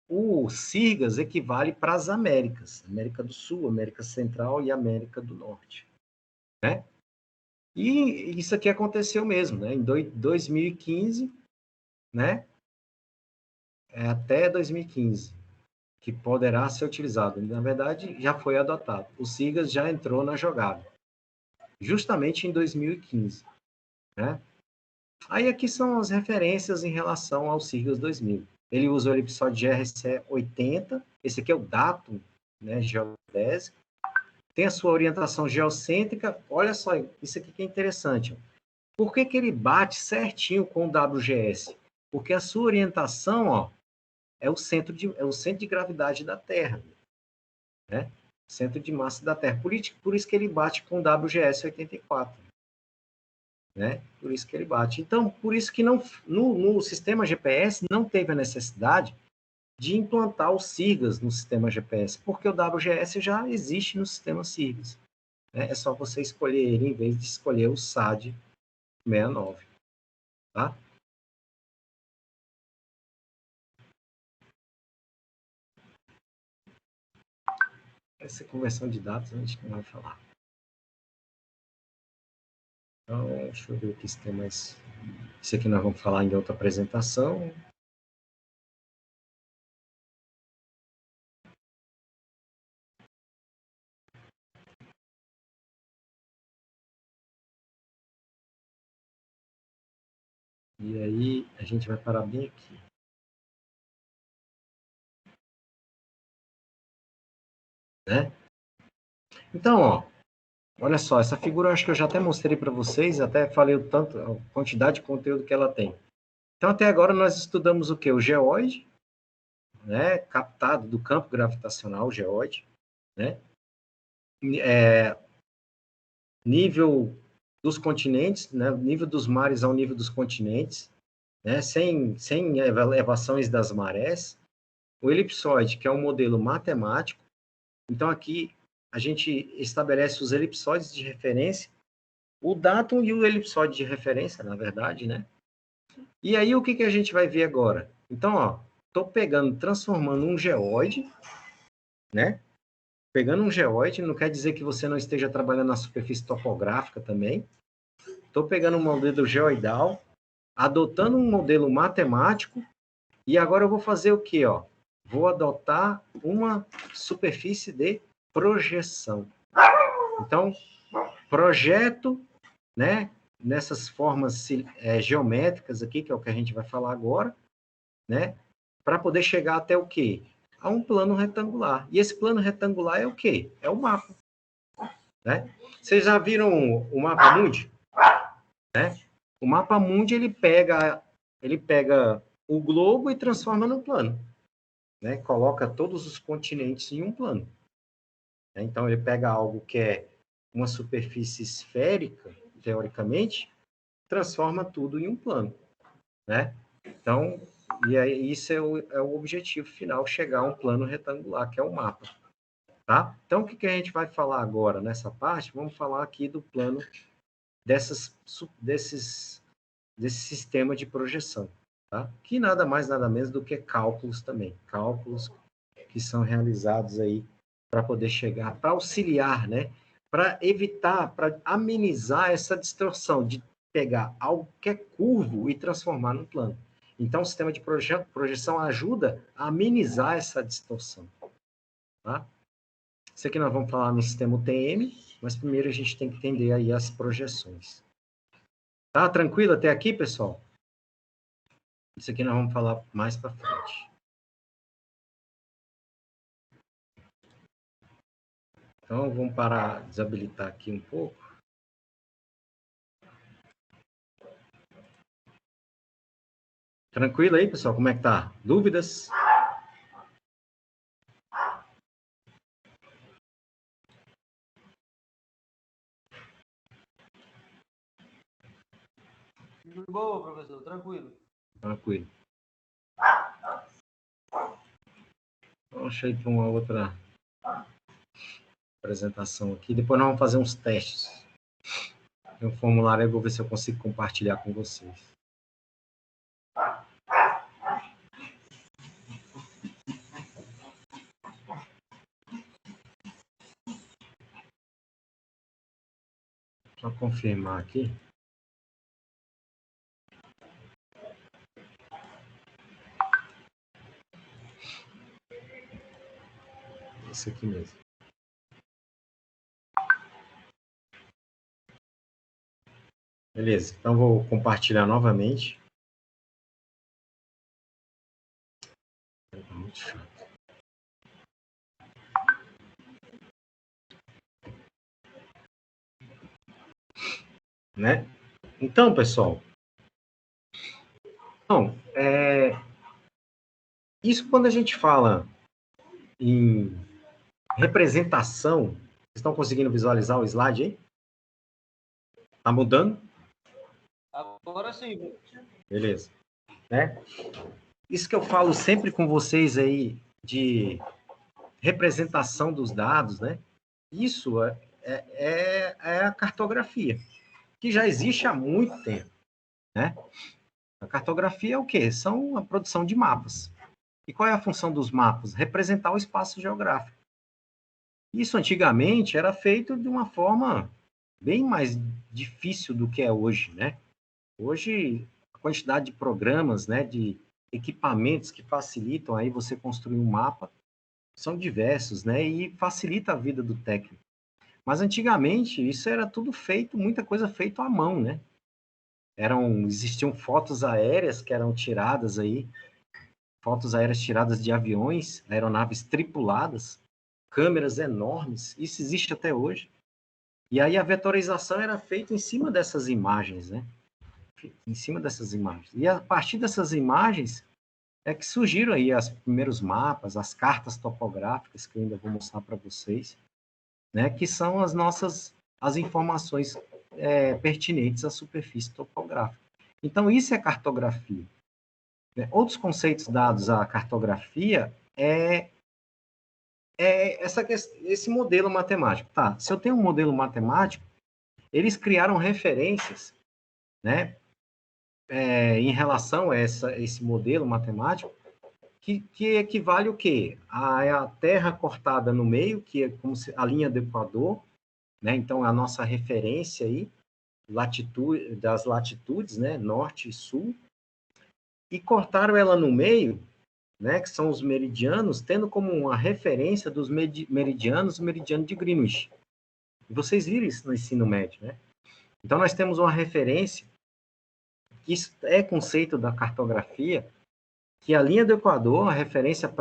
O SIRGAS equivale para as Américas, América do Sul, América Central e América do Norte, né? E isso aqui aconteceu mesmo, né? Em 2015, né? Até 2015, que poderá ser utilizado. Na verdade, já foi adotado. O SIRGAS já entrou na jogada, justamente em 2015, né? Aí aqui são as referências em relação ao SIRGAS 2000. Ele usa o elipsoide GRC 80, esse aqui é o datum, né, geodésico. Tem a sua orientação geocêntrica. Olha só, isso aqui que é interessante. Por que ele bate certinho com o WGS? Porque a sua orientação, ó, é o centro de gravidade da Terra, né? Centro de massa da Terra. Por isso que ele bate com o WGS 84. Né? Por isso que ele bate. Então, por isso que no sistema GPS não teve a necessidade de implantar o SIRGAS no sistema GPS, porque o WGS já existe no sistema SIRGAS. Né? É só você escolher ele em vez de escolher o SAD 69. Tá? Essa conversão de dados a gente não vai falar. Então, deixa eu ver o que tem mais. Isso aqui nós vamos falar em outra apresentação. E aí, a gente vai parar bem aqui. Né? Então, ó, olha só, essa figura eu acho que eu já até mostrei para vocês, até falei o tanto, a quantidade de conteúdo que ela tem. Então, até agora nós estudamos o quê? O geóide, né, captado do campo gravitacional, o geóide, né? Nível dos continentes, né, nível dos mares ao nível dos continentes, né, sem elevações das marés. O elipsoide, que é um modelo matemático. Então, aqui a gente estabelece os elipsoides de referência, o datum e o elipsoide de referência, na verdade, né? E aí, o que a gente vai ver agora? Então, ó, estou transformando um geóide, né? Pegando um geóide, não quer dizer que você não esteja trabalhando na superfície topográfica também. Estou pegando um modelo geoidal, adotando um modelo matemático, e agora eu vou fazer o quê, ó? Vou adotar uma superfície de projeção. Então, projeto, né, nessas formas geométricas aqui, que é o que a gente vai falar agora, né, para poder chegar até o quê? A um plano retangular. E esse plano retangular é o quê? É o mapa. Né? Vocês já viram o mapa mundi? Né? O mapa mundi, ele pega o globo e transforma no plano. Né? Coloca todos os continentes em um plano. Então, ele pega algo que é uma superfície esférica, teoricamente, transforma tudo em um plano. Né? Então, e aí, isso é o objetivo final, chegar a um plano retangular, que é o mapa. Tá? Então, o que a gente vai falar agora nessa parte? Vamos falar aqui do plano desse sistema de projeção. Tá? Que nada mais, nada menos do que cálculos também. Cálculos que são realizados aí para poder chegar, para auxiliar, né? Para evitar, para amenizar essa distorção de pegar algo que é curvo e transformar num plano. Então, o sistema de projeção ajuda a amenizar essa distorção. Tá? Isso aqui nós vamos falar no sistema UTM, mas primeiro a gente tem que entender aí as projeções. Tá tranquilo até aqui, pessoal? Isso aqui nós vamos falar mais para frente. Então, vamos parar, desabilitar aqui um pouco. Tranquilo aí, pessoal? Como é que tá? Dúvidas? Boa, professor, tranquilo. Tranquilo. Deixa eu ir para uma outra apresentação aqui. Depois nós vamos fazer uns testes. Tem um formulário aí, eu vou ver se eu consigo compartilhar com vocês. Só confirmar aqui. Esse aqui mesmo. Beleza, então vou compartilhar novamente. Muito chato. Né? Então, pessoal, isso quando a gente fala em representação, vocês estão conseguindo visualizar o slide aí? Tá mudando? Agora sim. Beleza. Né? Isso que eu falo sempre com vocês aí de representação dos dados, né? Isso é a cartografia, que já existe há muito tempo, né? A cartografia é o quê? São a produção de mapas. E qual é a função dos mapas? Representar o espaço geográfico. Isso antigamente era feito de uma forma bem mais difícil do que é hoje, né? Hoje, a quantidade de programas, né, de equipamentos que facilitam aí você construir um mapa são diversos, né? E facilita a vida do técnico. Mas antigamente isso era tudo feito, muita coisa feita à mão, né? Existiam fotos aéreas que eram tiradas aí, fotos aéreas tiradas de aviões, aeronaves tripuladas, câmeras enormes, isso existe até hoje. E aí a vetorização era feita em cima dessas imagens, né? Em cima dessas imagens. E a partir dessas imagens é que surgiram aí os primeiros mapas, as cartas topográficas, que eu ainda vou mostrar para vocês, né? Que são as informações pertinentes à superfície topográfica. Então, isso é cartografia. Outros conceitos dados à cartografia esse modelo matemático. Tá, se eu tenho um modelo matemático, eles criaram referências, né, em relação a esse modelo matemático, que equivale o quê? A terra cortada no meio, que é como se a linha do Equador, né? Então, a nossa referência aí, das latitudes, né, norte e sul, e cortaram ela no meio, né, que são os meridianos, tendo como uma referência dos meridianos, o meridiano de Greenwich. E vocês viram isso no ensino médio, né? Então, nós temos uma referência, que isso é conceito da cartografia, que a linha do Equador, a referência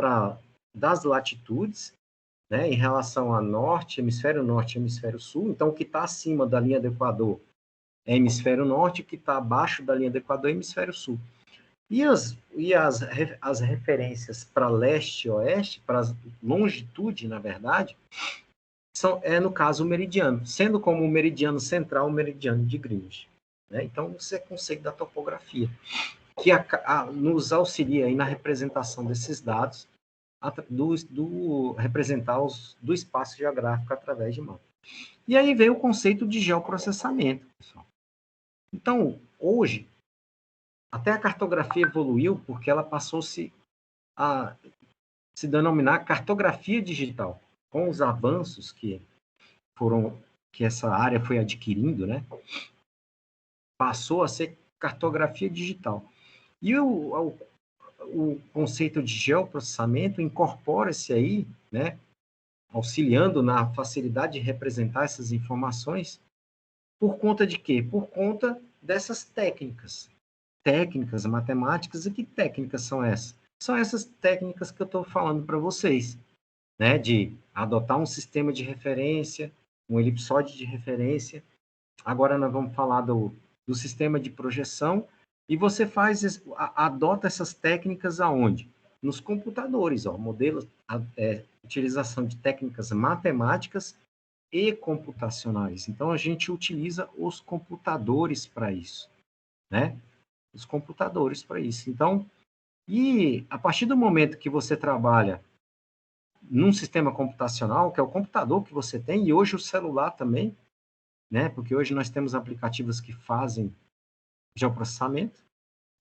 das latitudes, né, em relação a hemisfério norte e hemisfério sul. Então, o que está acima da linha do Equador é hemisfério norte, o que está abaixo da linha do Equador é hemisfério sul. E as referências para leste e oeste, para longitude, na verdade, no caso, o meridiano, sendo como o meridiano central o meridiano de Greenwich. Né? Então, isso é conceito da topografia, que nos auxilia aí na representação desses dados, representar do espaço geográfico através de mapa. E aí veio o conceito de geoprocessamento, pessoal. Então, hoje, até a cartografia evoluiu porque ela passou-se a se denominar cartografia digital, com os avanços que essa área foi adquirindo, né? Passou a ser cartografia digital. E o conceito de geoprocessamento incorpora-se aí, né, auxiliando na facilidade de representar essas informações, por conta de quê? Por conta dessas técnicas matemáticas. E que técnicas são essas? São essas técnicas que eu estou falando para vocês, né, de adotar um sistema de referência, um elipsóide de referência. Agora nós vamos falar do sistema de projeção E você adota essas técnicas aonde? Nos computadores, ó, modelos, utilização de técnicas matemáticas e computacionais. Então, a gente utiliza os computadores para isso, né? Os computadores para isso. Então, e a partir do momento que você trabalha num sistema computacional, que é o computador que você tem, e hoje o celular também, né? Porque hoje nós temos aplicativos que fazem geoprocessamento,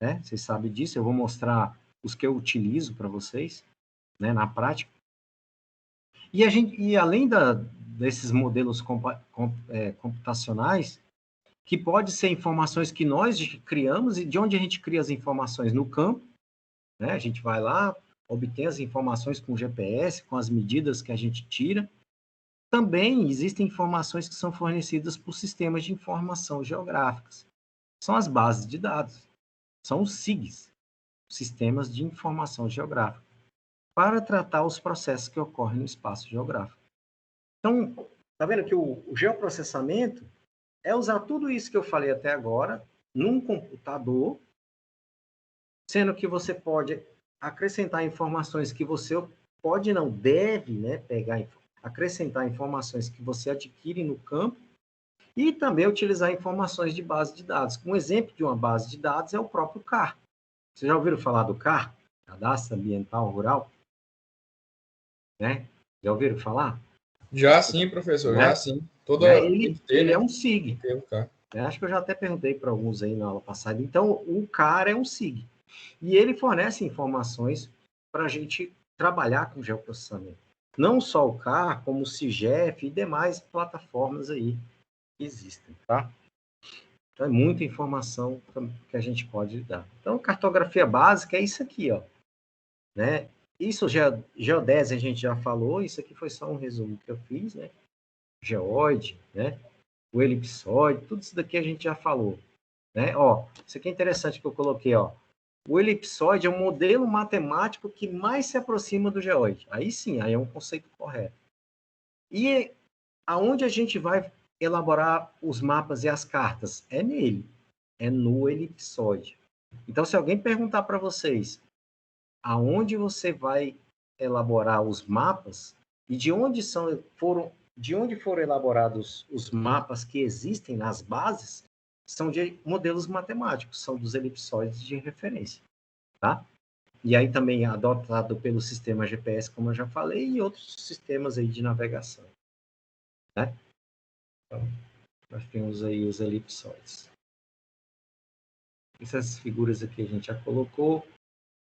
né? Vocês sabem disso, eu vou mostrar os que eu utilizo para vocês, né, na prática. E além desses modelos computacionais, que pode ser informações que nós criamos, e de onde a gente cria as informações? No campo, né? A gente vai lá, obtém as informações com GPS, com as medidas que a gente tira. Também existem informações que são fornecidas por sistemas de informação geográficas. São as bases de dados, são os SIGs, Sistemas de Informação Geográfica, para tratar os processos que ocorrem no espaço geográfico. Então, tá vendo que o geoprocessamento é usar tudo isso que eu falei até agora num computador, sendo que você pode acrescentar informações que você pode, não deve, né, acrescentar informações que você adquire no campo e também utilizar informações de base de dados. Um exemplo de uma base de dados é o próprio CAR. Vocês já ouviram falar do CAR? Cadastro Ambiental Rural? Né? Já ouviram falar? Já sim, professor, Né? já sim. Ele é um SIG. Tá. Acho que eu já até perguntei para alguns aí na aula passada. Então, o CAR é um SIG. E ele fornece informações para a gente trabalhar com geoprocessamento. Não só o CAR, como o CIGEF e demais plataformas aí que existem, tá? Então, é muita informação que a gente pode dar. Então, cartografia básica é isso aqui, ó. Né? Isso, geodésia a gente já falou, isso aqui foi só um resumo que eu fiz, né? Geóide, né? O elipsóide, tudo isso daqui a gente já falou, né? Ó, isso aqui é interessante que eu coloquei, ó. O elipsóide é um modelo matemático que mais se aproxima do geóide. Aí sim, aí é um conceito correto. E aonde a gente vai elaborar os mapas e as cartas? É nele, é no elipsóide. Então, se alguém perguntar para vocês aonde você vai elaborar os mapas e de onde foram elaborados os mapas que existem nas bases, são de modelos matemáticos, são dos elipsóides de referência, tá? E aí também adotado pelo sistema GPS, como eu já falei, e outros sistemas aí de navegação, né? Então, nós temos aí os elipsóides. Essas figuras aqui a gente já colocou,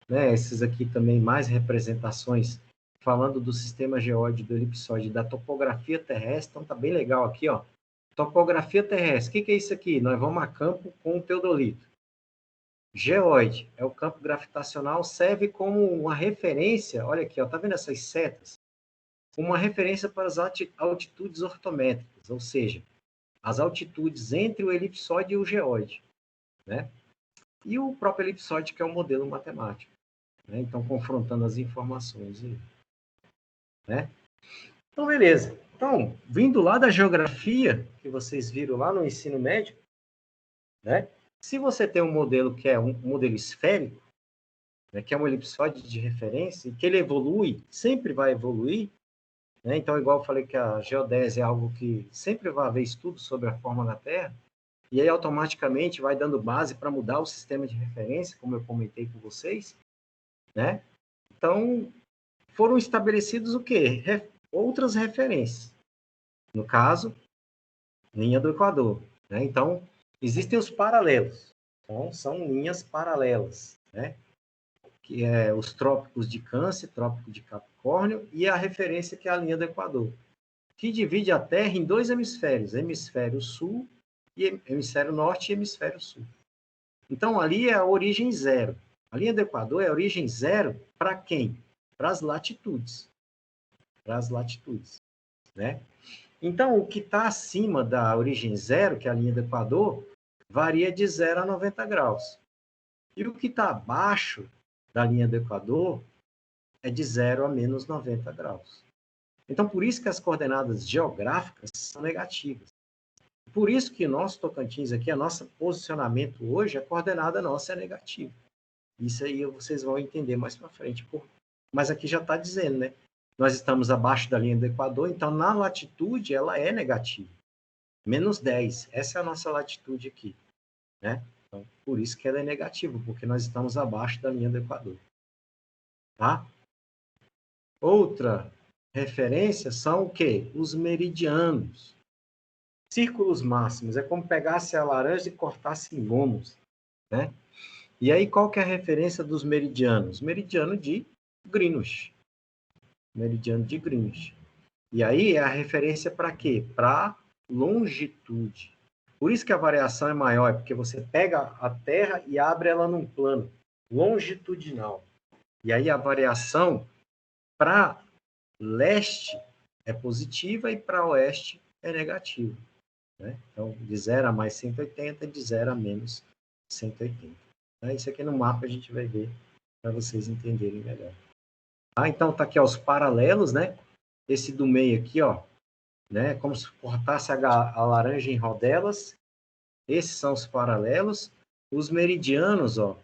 né? Esses aqui também mais representações falando do sistema geóide, do elipsóide, da topografia terrestre. Então tá bem legal aqui, ó. Topografia terrestre. O que é isso aqui? Nós vamos a campo com o teodolito. Geóide é o campo gravitacional, serve como uma referência, olha aqui, ó, tá vendo essas setas? Uma referência para as altitudes ortométricas, ou seja, as altitudes entre o elipsóide e o geóide, né? E o próprio elipsóide, que é um modelo matemático, né? Então, confrontando as informações aí, né? Então, beleza. Então, vindo lá da geografia, que vocês viram lá no ensino médio, né? Se você tem um modelo que é um modelo esférico, né, que é um elipsóide de referência, e que ele evolui, sempre vai evoluir, né? Então, igual eu falei que a geodésia é algo que sempre vai haver estudo sobre a forma da Terra, e aí automaticamente vai dando base para mudar o sistema de referência, como eu comentei com vocês, né? Então, foram estabelecidos o quê? Outras referências. No caso, linha do Equador, né? Então, existem os paralelos. Então, são linhas paralelas, né? Que é os trópicos de Câncer, trópico de Capricórnio, e a referência que é a linha do Equador, que divide a Terra em dois hemisférios, hemisfério sul, e hemisfério norte e hemisfério sul. Então, ali é a origem zero. A linha do Equador é a origem zero para quem? Para as latitudes. Para as latitudes, né? Então, o que está acima da origem zero, que é a linha do Equador, varia de 0 a 90 graus. E o que está abaixo da linha do Equador é de 0 a menos 90 graus. Então, por isso que as coordenadas geográficas são negativas. Por isso que o nosso Tocantins aqui, o nosso posicionamento hoje, a coordenada nossa é negativa. Isso aí vocês vão entender mais para frente. Mas aqui já está dizendo, né? Nós estamos abaixo da linha do Equador, então na latitude ela é negativa. -10. Essa é a nossa latitude aqui, né? Então, por isso que ela é negativa, porque nós estamos abaixo da linha do Equador. Tá? Outra referência são o quê? Os meridianos. Círculos máximos. É como pegasse a laranja e cortasse em gomos, né? E aí, qual que é a referência dos meridianos? Meridiano de Greenwich. Meridiano de Greenwich. E aí, é a referência para quê? Para longitude. Por isso que a variação é maior, porque você pega a Terra e abre ela num plano longitudinal. E aí, a variação para leste é positiva e para oeste é negativa, né? Então, de 0 a mais 180, de 0 a menos 180. Isso aqui no mapa a gente vai ver para vocês entenderem melhor. Então, tá aqui ó, os paralelos, né? Esse do meio aqui, ó, né? Como se cortasse a laranja em rodelas. Esses são os paralelos. Os meridianos, ó,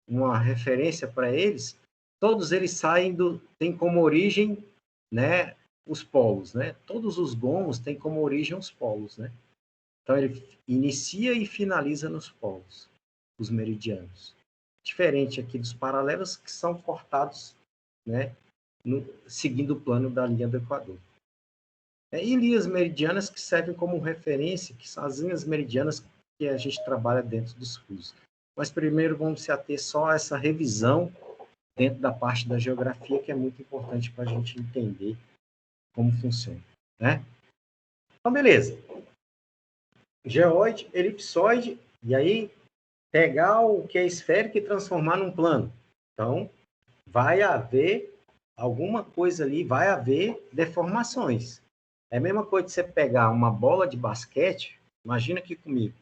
uma referência para eles, todos eles têm como origem, né, os polos, né? Todos os gomos têm como origem os polos, né? Então, ele inicia e finaliza nos polos, os meridianos. Diferente aqui dos paralelos, que são cortados, né, seguindo o plano da linha do Equador. E linhas meridianas que servem como referência, que são as linhas meridianas que a gente trabalha dentro dos fusos. Mas primeiro vamos se ater só a essa revisão dentro da parte da geografia, que é muito importante para a gente entender como funciona, né? Então, beleza. Geóide, elipsoide, e aí pegar o que é esférico e transformar num plano. Então, vai haver alguma coisa ali, vai haver deformações. É a mesma coisa de você pegar uma bola de basquete, imagina aqui comigo.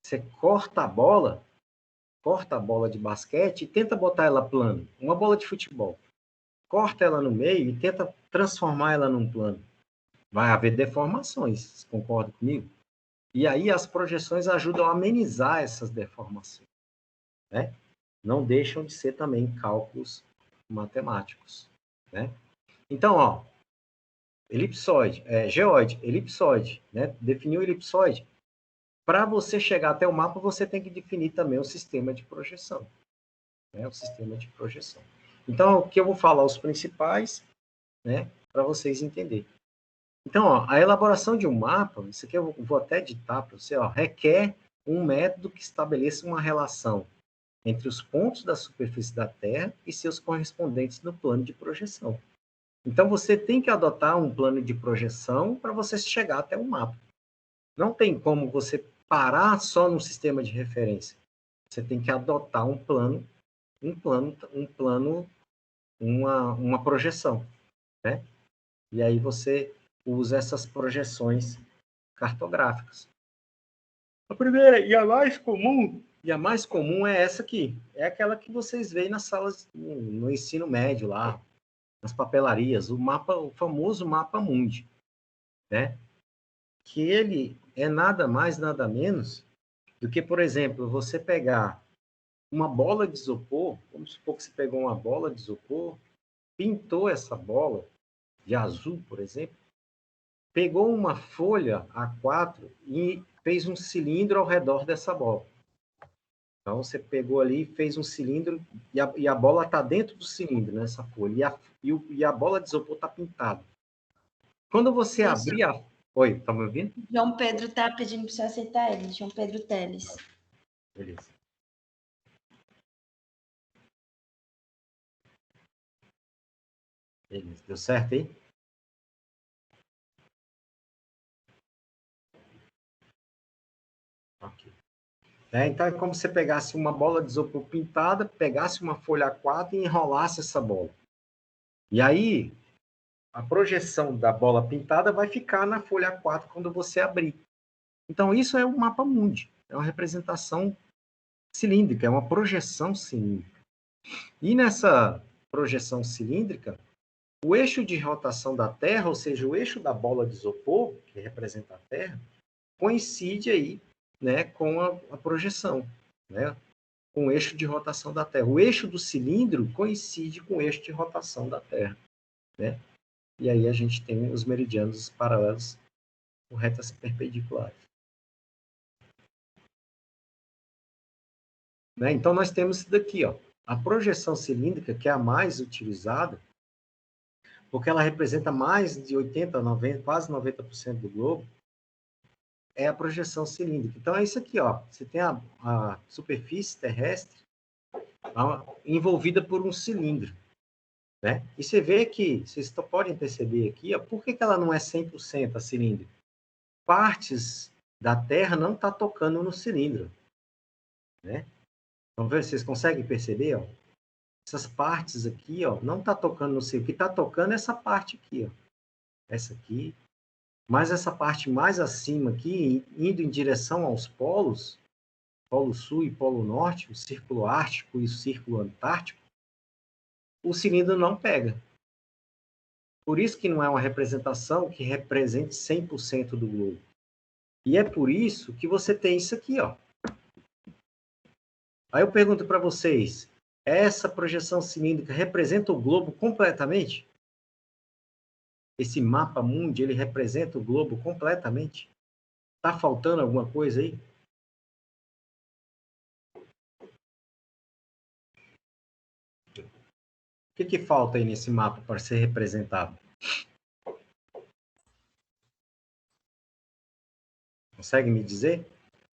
Você corta a bola de basquete e tenta botar ela plano. Uma bola de futebol. Corta ela no meio e tenta transformar ela num plano. Vai haver deformações, concorda comigo? E aí as projeções ajudam a amenizar essas deformações, né? Não deixam de ser também cálculos matemáticos, né? Então, ó, elipsoide, geóide, elipsoide, né? Definiu o elipsoide. Para você chegar até o mapa, você tem que definir também o sistema de projeção, né? O sistema de projeção. Então, o que eu vou falar, os principais, né? Para vocês entenderem. Então, ó, a elaboração de um mapa, isso aqui eu vou até editar para você, ó, requer um método que estabeleça uma relação entre os pontos da superfície da Terra e seus correspondentes no plano de projeção. Então, você tem que adotar um plano de projeção para você chegar até o mapa. Não tem como você parar só no sistema de referência. Você tem que adotar uma projeção, né? E aí você usa essas projeções cartográficas. A primeira e a mais comum é essa aqui. É aquela que vocês veem nas salas no ensino médio lá, nas papelarias, o famoso mapa mundi, né? Que ele é nada mais, nada menos do que, por exemplo, você pegar uma bola de isopor, vamos supor que você pegou uma bola de isopor, pintou essa bola de azul, por exemplo, pegou uma folha A4 e fez um cilindro ao redor dessa bola. Então, você pegou ali, fez um cilindro e a bola está dentro do cilindro, nessa folha. E a bola de isopor está pintada. Quando você abrir a... Oi, tá me ouvindo? João Pedro está pedindo para você aceitar ele. João Pedro Teles. Beleza. Beleza. Deu certo aí? Ok. Então, é como se você pegasse uma bola de isopor pintada, pegasse uma folha A4 e enrolasse essa bola. E aí, a projeção da bola pintada vai ficar na folha A4 quando você abrir. Então, isso é o mapa mundi. É uma representação cilíndrica, é uma projeção cilíndrica. E nessa projeção cilíndrica, o eixo de rotação da Terra, ou seja, o eixo da bola de isopor, que representa a Terra, coincide aí, né, com a projeção, né, com o eixo de rotação da Terra. O eixo do cilindro coincide com o eixo de rotação da Terra, né? E aí a gente tem os meridianos paralelos com retas perpendiculares. Né? Então, nós temos isso daqui, ó. A projeção cilíndrica, que é a mais utilizada, porque ela representa mais de 80%, 90%, quase 90% do globo, é a projeção cilíndrica. Então, é isso aqui, ó. Você tem a superfície terrestre envolvida por um cilindro, né? E você vê que, vocês podem perceber aqui, ó, por que ela não é 100% a cilíndrica? Partes da Terra não está tocando no cilindro, né? Então, vocês conseguem perceber, ó? Essas partes aqui, ó, não está tocando no cilindro. O que está tocando é essa parte aqui, ó. Essa aqui. Mas essa parte mais acima aqui, indo em direção aos polos, Polo Sul e Polo Norte, o Círculo Ártico e o Círculo Antártico, o cilindro não pega. Por isso que não é uma representação que represente 100% do globo. E é por isso que você tem isso aqui, ó. Aí eu pergunto para vocês, essa projeção cilíndrica representa o globo completamente? Esse mapa mundi, ele representa o globo completamente? Tá faltando alguma coisa aí? O que falta aí nesse mapa para ser representado? Consegue me dizer?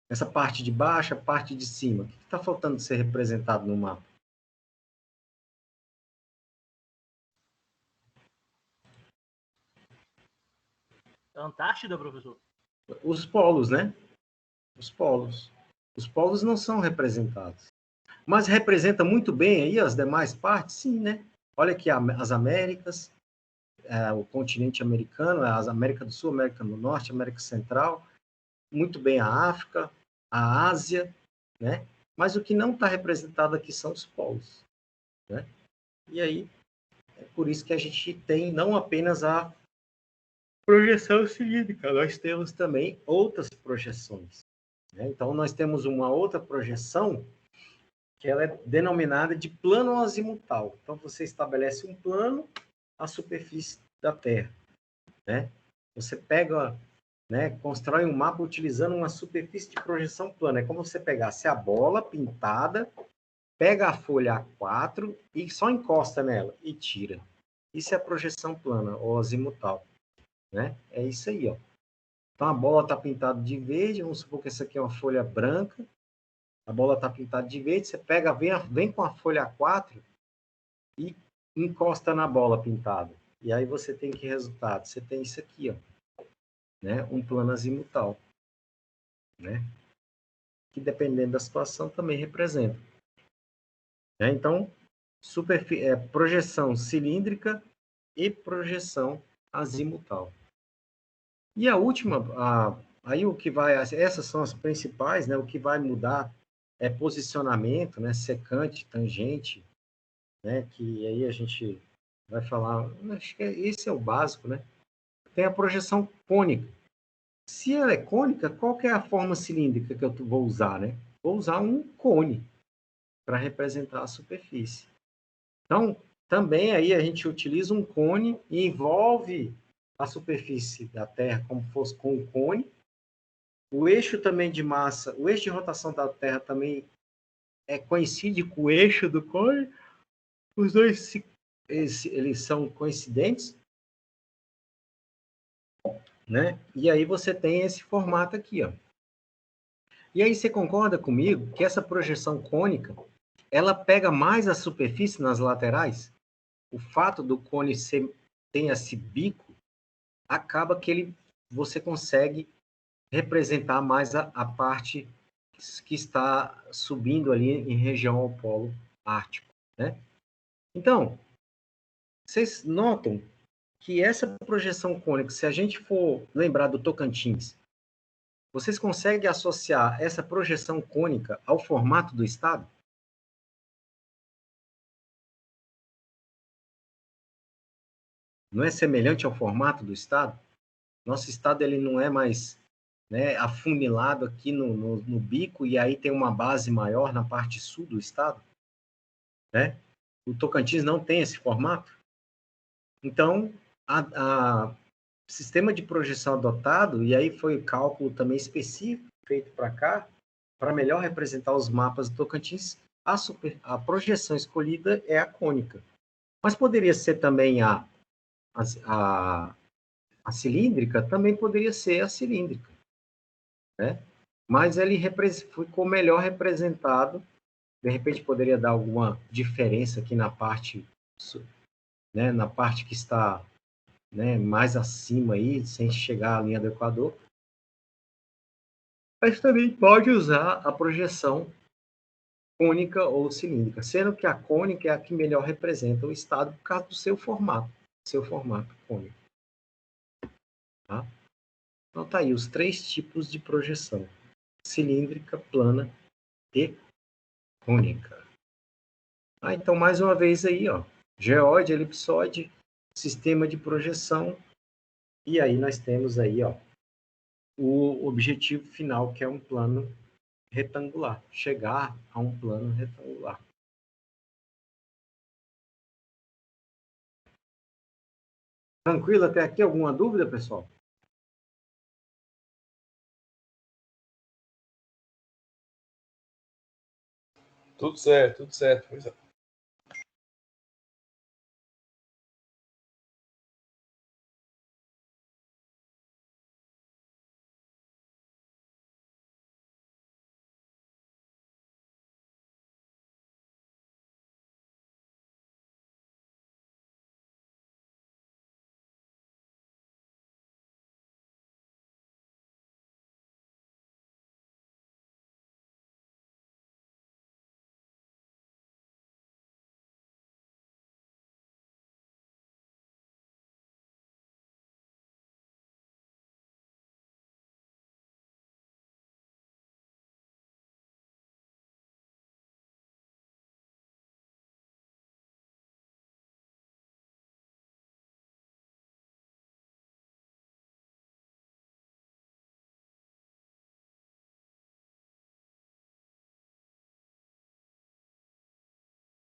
Essa parte de baixo, a parte de cima. O que está faltando ser representado no mapa? Antártida, professor? Os polos, né? Os polos. Os polos não são representados. Mas representa muito bem aí as demais partes? Sim, né? Olha aqui as Américas, o continente americano, as América do Sul, América do Norte, América Central, muito bem a África, a Ásia, né? Mas o que não está representado aqui são os polos, né? E aí, é por isso que a gente tem não apenas a projeção cilíndrica, nós temos também outras projeções, né? Então, nós temos uma outra projeção que ela é denominada de plano azimutal. Então, você estabelece um plano à superfície da Terra, né? Você pega, né, constrói um mapa utilizando uma superfície de projeção plana. É como se você pegasse a bola pintada, pega a folha A4 e só encosta nela e tira. Isso é a projeção plana, ou azimutal, né? É isso aí, ó. Então, a bola está pintada de verde, vamos supor que essa aqui é uma folha branca, a bola está pintada de verde, você pega, vem com a folha A4 e encosta na bola pintada. E aí você tem que resultado? Você tem isso aqui, ó, né? Um plano azimutal, né? Que dependendo da situação também representa. Né? Então, projeção cilíndrica e projeção azimutal. E a última, aí o que vai, essas são as principais, né? O que vai mudar é posicionamento, né? Secante, tangente, né? Que aí a gente vai falar, acho que esse é o básico, né? Tem a projeção cônica. Se ela é cônica, qual que é a forma cilíndrica que eu vou usar, né? Vou usar um cone para representar a superfície. Então, também aí a gente utiliza um cone e envolve a superfície da Terra como fosse com um cone. O eixo também de massa, o eixo de rotação da Terra também coincide com o eixo do cone. Os dois eles são coincidentes, né? E aí você tem esse formato aqui, ó. E aí você concorda comigo que essa projeção cônica, ela pega mais a superfície nas laterais? O fato do cone ter esse bico, acaba que você consegue representar mais a parte que está subindo ali em região ao polo ártico, né? Então, vocês notam que essa projeção cônica, se a gente for lembrar do Tocantins, vocês conseguem associar essa projeção cônica ao formato do estado? Não é semelhante ao formato do estado? Nosso estado ele não é mais né, afunilado aqui no bico, e aí tem uma base maior na parte sul do estado, né? O Tocantins não tem esse formato. Então, a sistema de projeção adotado, e aí foi o cálculo também específico feito para cá, para melhor representar os mapas do Tocantins, a projeção escolhida é a cônica. Mas poderia ser também a cilíndrica, também poderia ser a cilíndrica, né? Mas ele ficou melhor representado, de repente poderia dar alguma diferença aqui na parte, né, na parte que está, né, mais acima aí, sem chegar à linha do Equador. Mas também pode usar a projeção cônica ou cilíndrica, sendo que a cônica é a que melhor representa o estado por causa do seu formato cônico. Tá? Então tá aí os 3 tipos de projeção: cilíndrica, plana e cônica. Então, mais uma vez aí, ó, geóide, elipsóide, sistema de projeção, e aí nós temos aí, ó, o objetivo final, que é um plano retangular, chegar a um plano retangular. Tranquilo até aqui? Alguma dúvida, pessoal? Tudo certo, tudo certo. Pois é.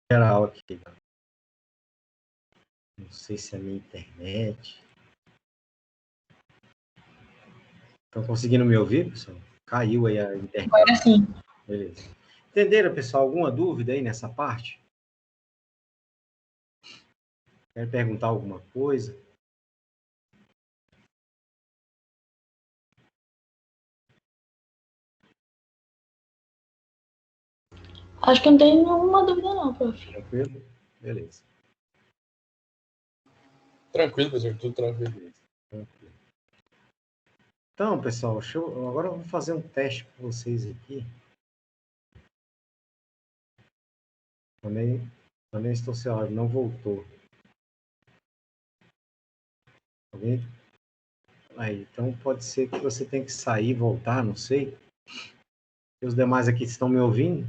Geral aqui. Não sei se é a minha internet. Estão conseguindo me ouvir, pessoal? Caiu aí a internet. Agora sim. Beleza. Entenderam, pessoal? Alguma dúvida aí nessa parte? Quer perguntar alguma coisa? Acho que não tem nenhuma dúvida não, prof. Tranquilo? Beleza. Tranquilo, professor, tudo tranquilo. Tranquilo. Então, pessoal, agora eu vou fazer um teste com vocês aqui. Também estou sem áudio, não voltou. Alguém? Aí, então pode ser que você tenha que sair e voltar, não sei. E os demais aqui estão me ouvindo?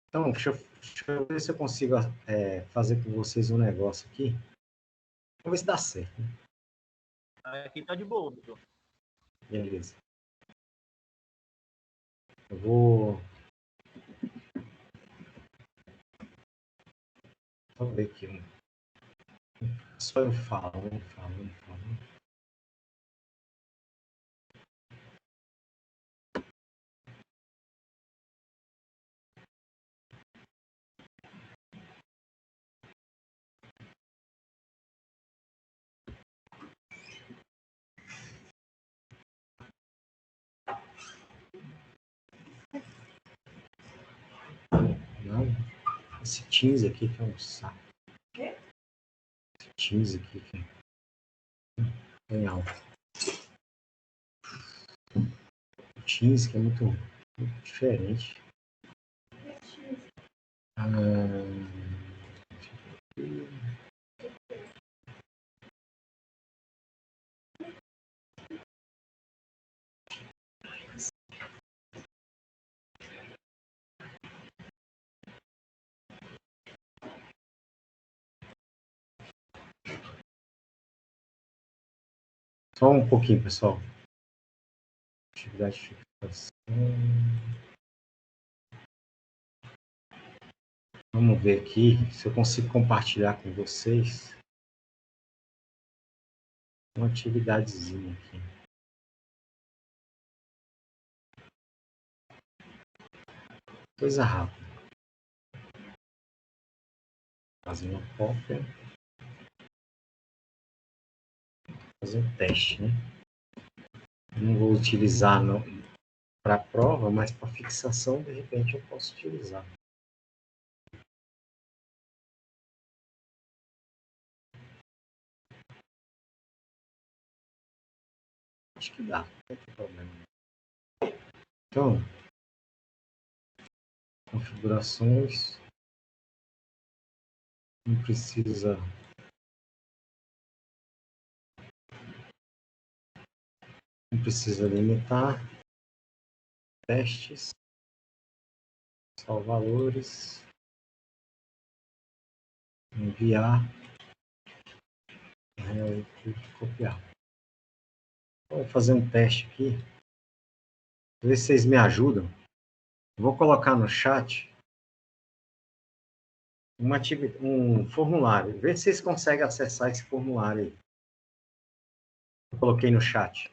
Então, deixa eu ver se eu consigo fazer com vocês um negócio aqui. Vamos ver se dá certo. Né? Aqui tá de boa, doutor. Beleza. Eu vou... Vamos ver aqui. Só eu falo. Não, esse Teams aqui que é um saco. Esse Teams aqui que é alto. O Teams que é muito diferente. Só um pouquinho, pessoal. Atividade de fixação. Vamos ver aqui se eu consigo compartilhar com vocês uma atividadezinha aqui. Coisa rápida. Fazer uma cópia. Fazer um teste, né? Não vou utilizar para a prova, mas para fixação, de repente, eu posso utilizar. Acho que dá, não tem problema. Então, configurações. Não precisa. Não precisa limitar. Testes. Salvar valores. Enviar. Copiar. Vou fazer um teste aqui. Ver se vocês me ajudam. Vou colocar no chat um formulário. Vê se vocês conseguem acessar esse formulário aí. Eu coloquei no chat.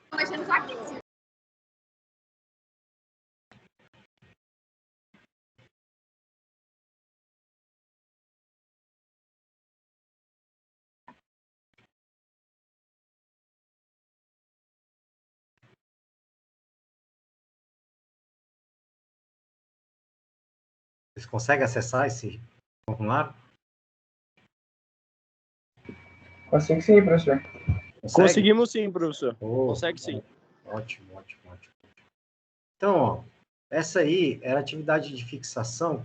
Vocês conseguem acessar esse formulário? Consigo sim, professor. Consegue? Conseguimos sim, professor. Oh, Consegue sim. Ótimo. Então, ó, essa aí era atividade de fixação.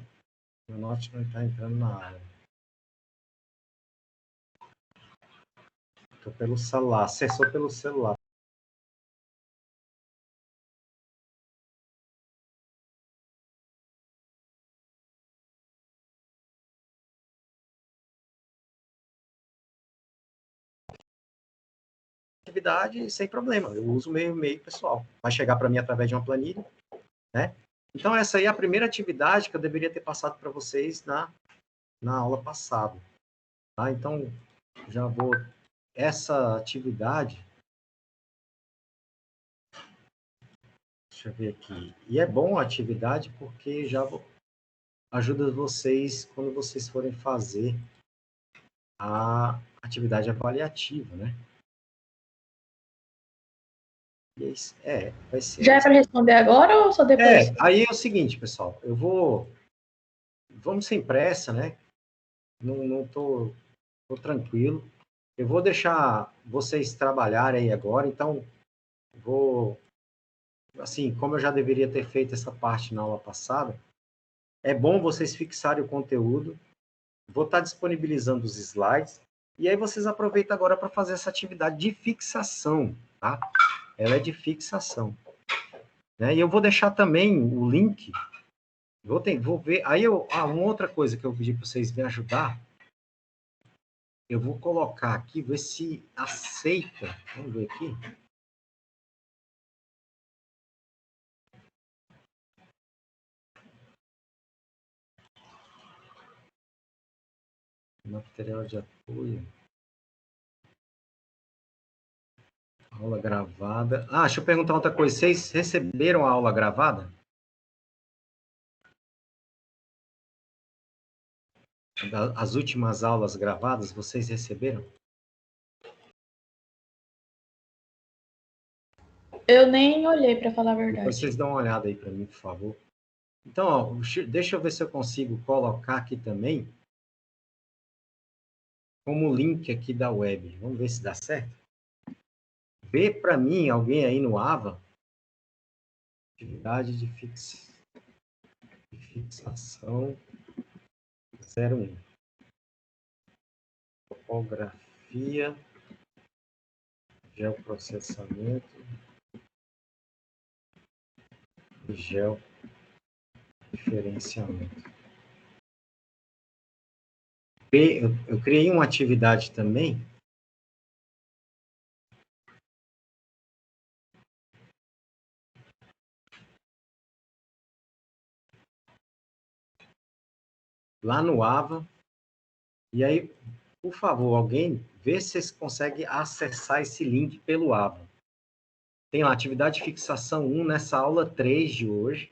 O Note não está entrando na área. Estou pelo celular, acessou pelo celular. Atividade sem problema, eu uso o meu e-mail pessoal. Vai chegar para mim através de uma planilha, né? Então, essa aí é a primeira atividade que eu deveria ter passado para vocês na aula passada. Tá? Então, já vou... Essa atividade... Deixa eu ver aqui. E é bom a atividade porque já ajuda vocês quando vocês forem fazer a atividade avaliativa, né? Vai ser. Já é para responder agora ou só depois? Aí é o seguinte, pessoal. Vamos sem pressa, né? Não tô tranquilo. Eu vou deixar vocês trabalharem aí agora, então assim, como eu já deveria ter feito essa parte na aula passada, é bom vocês fixarem o conteúdo. Vou estar disponibilizando os slides e aí vocês aproveitam agora para fazer essa atividade de fixação, tá? Ela é de fixação. Né? E eu vou deixar também o link. Vou ver. Aí uma outra coisa que eu pedi para vocês me ajudar. Eu vou colocar aqui, ver se aceita. Vamos ver aqui. Material de apoio. Aula gravada. Deixa eu perguntar outra coisa. Vocês receberam a aula gravada? As últimas aulas gravadas, vocês receberam? Eu nem olhei, para falar a verdade. Depois vocês dão uma olhada aí para mim, por favor. Então, ó, deixa eu ver se eu consigo colocar aqui também como link aqui da web. Vamos ver se dá certo. Vê para mim, alguém aí no AVA, atividade de fixação 01. Topografia, geoprocessamento e geodiferenciamento. Eu criei uma atividade também lá no AVA. E aí, por favor, alguém vê se vocês conseguem acessar esse link pelo AVA. Tem lá, atividade de fixação 1 nessa aula 3 de hoje.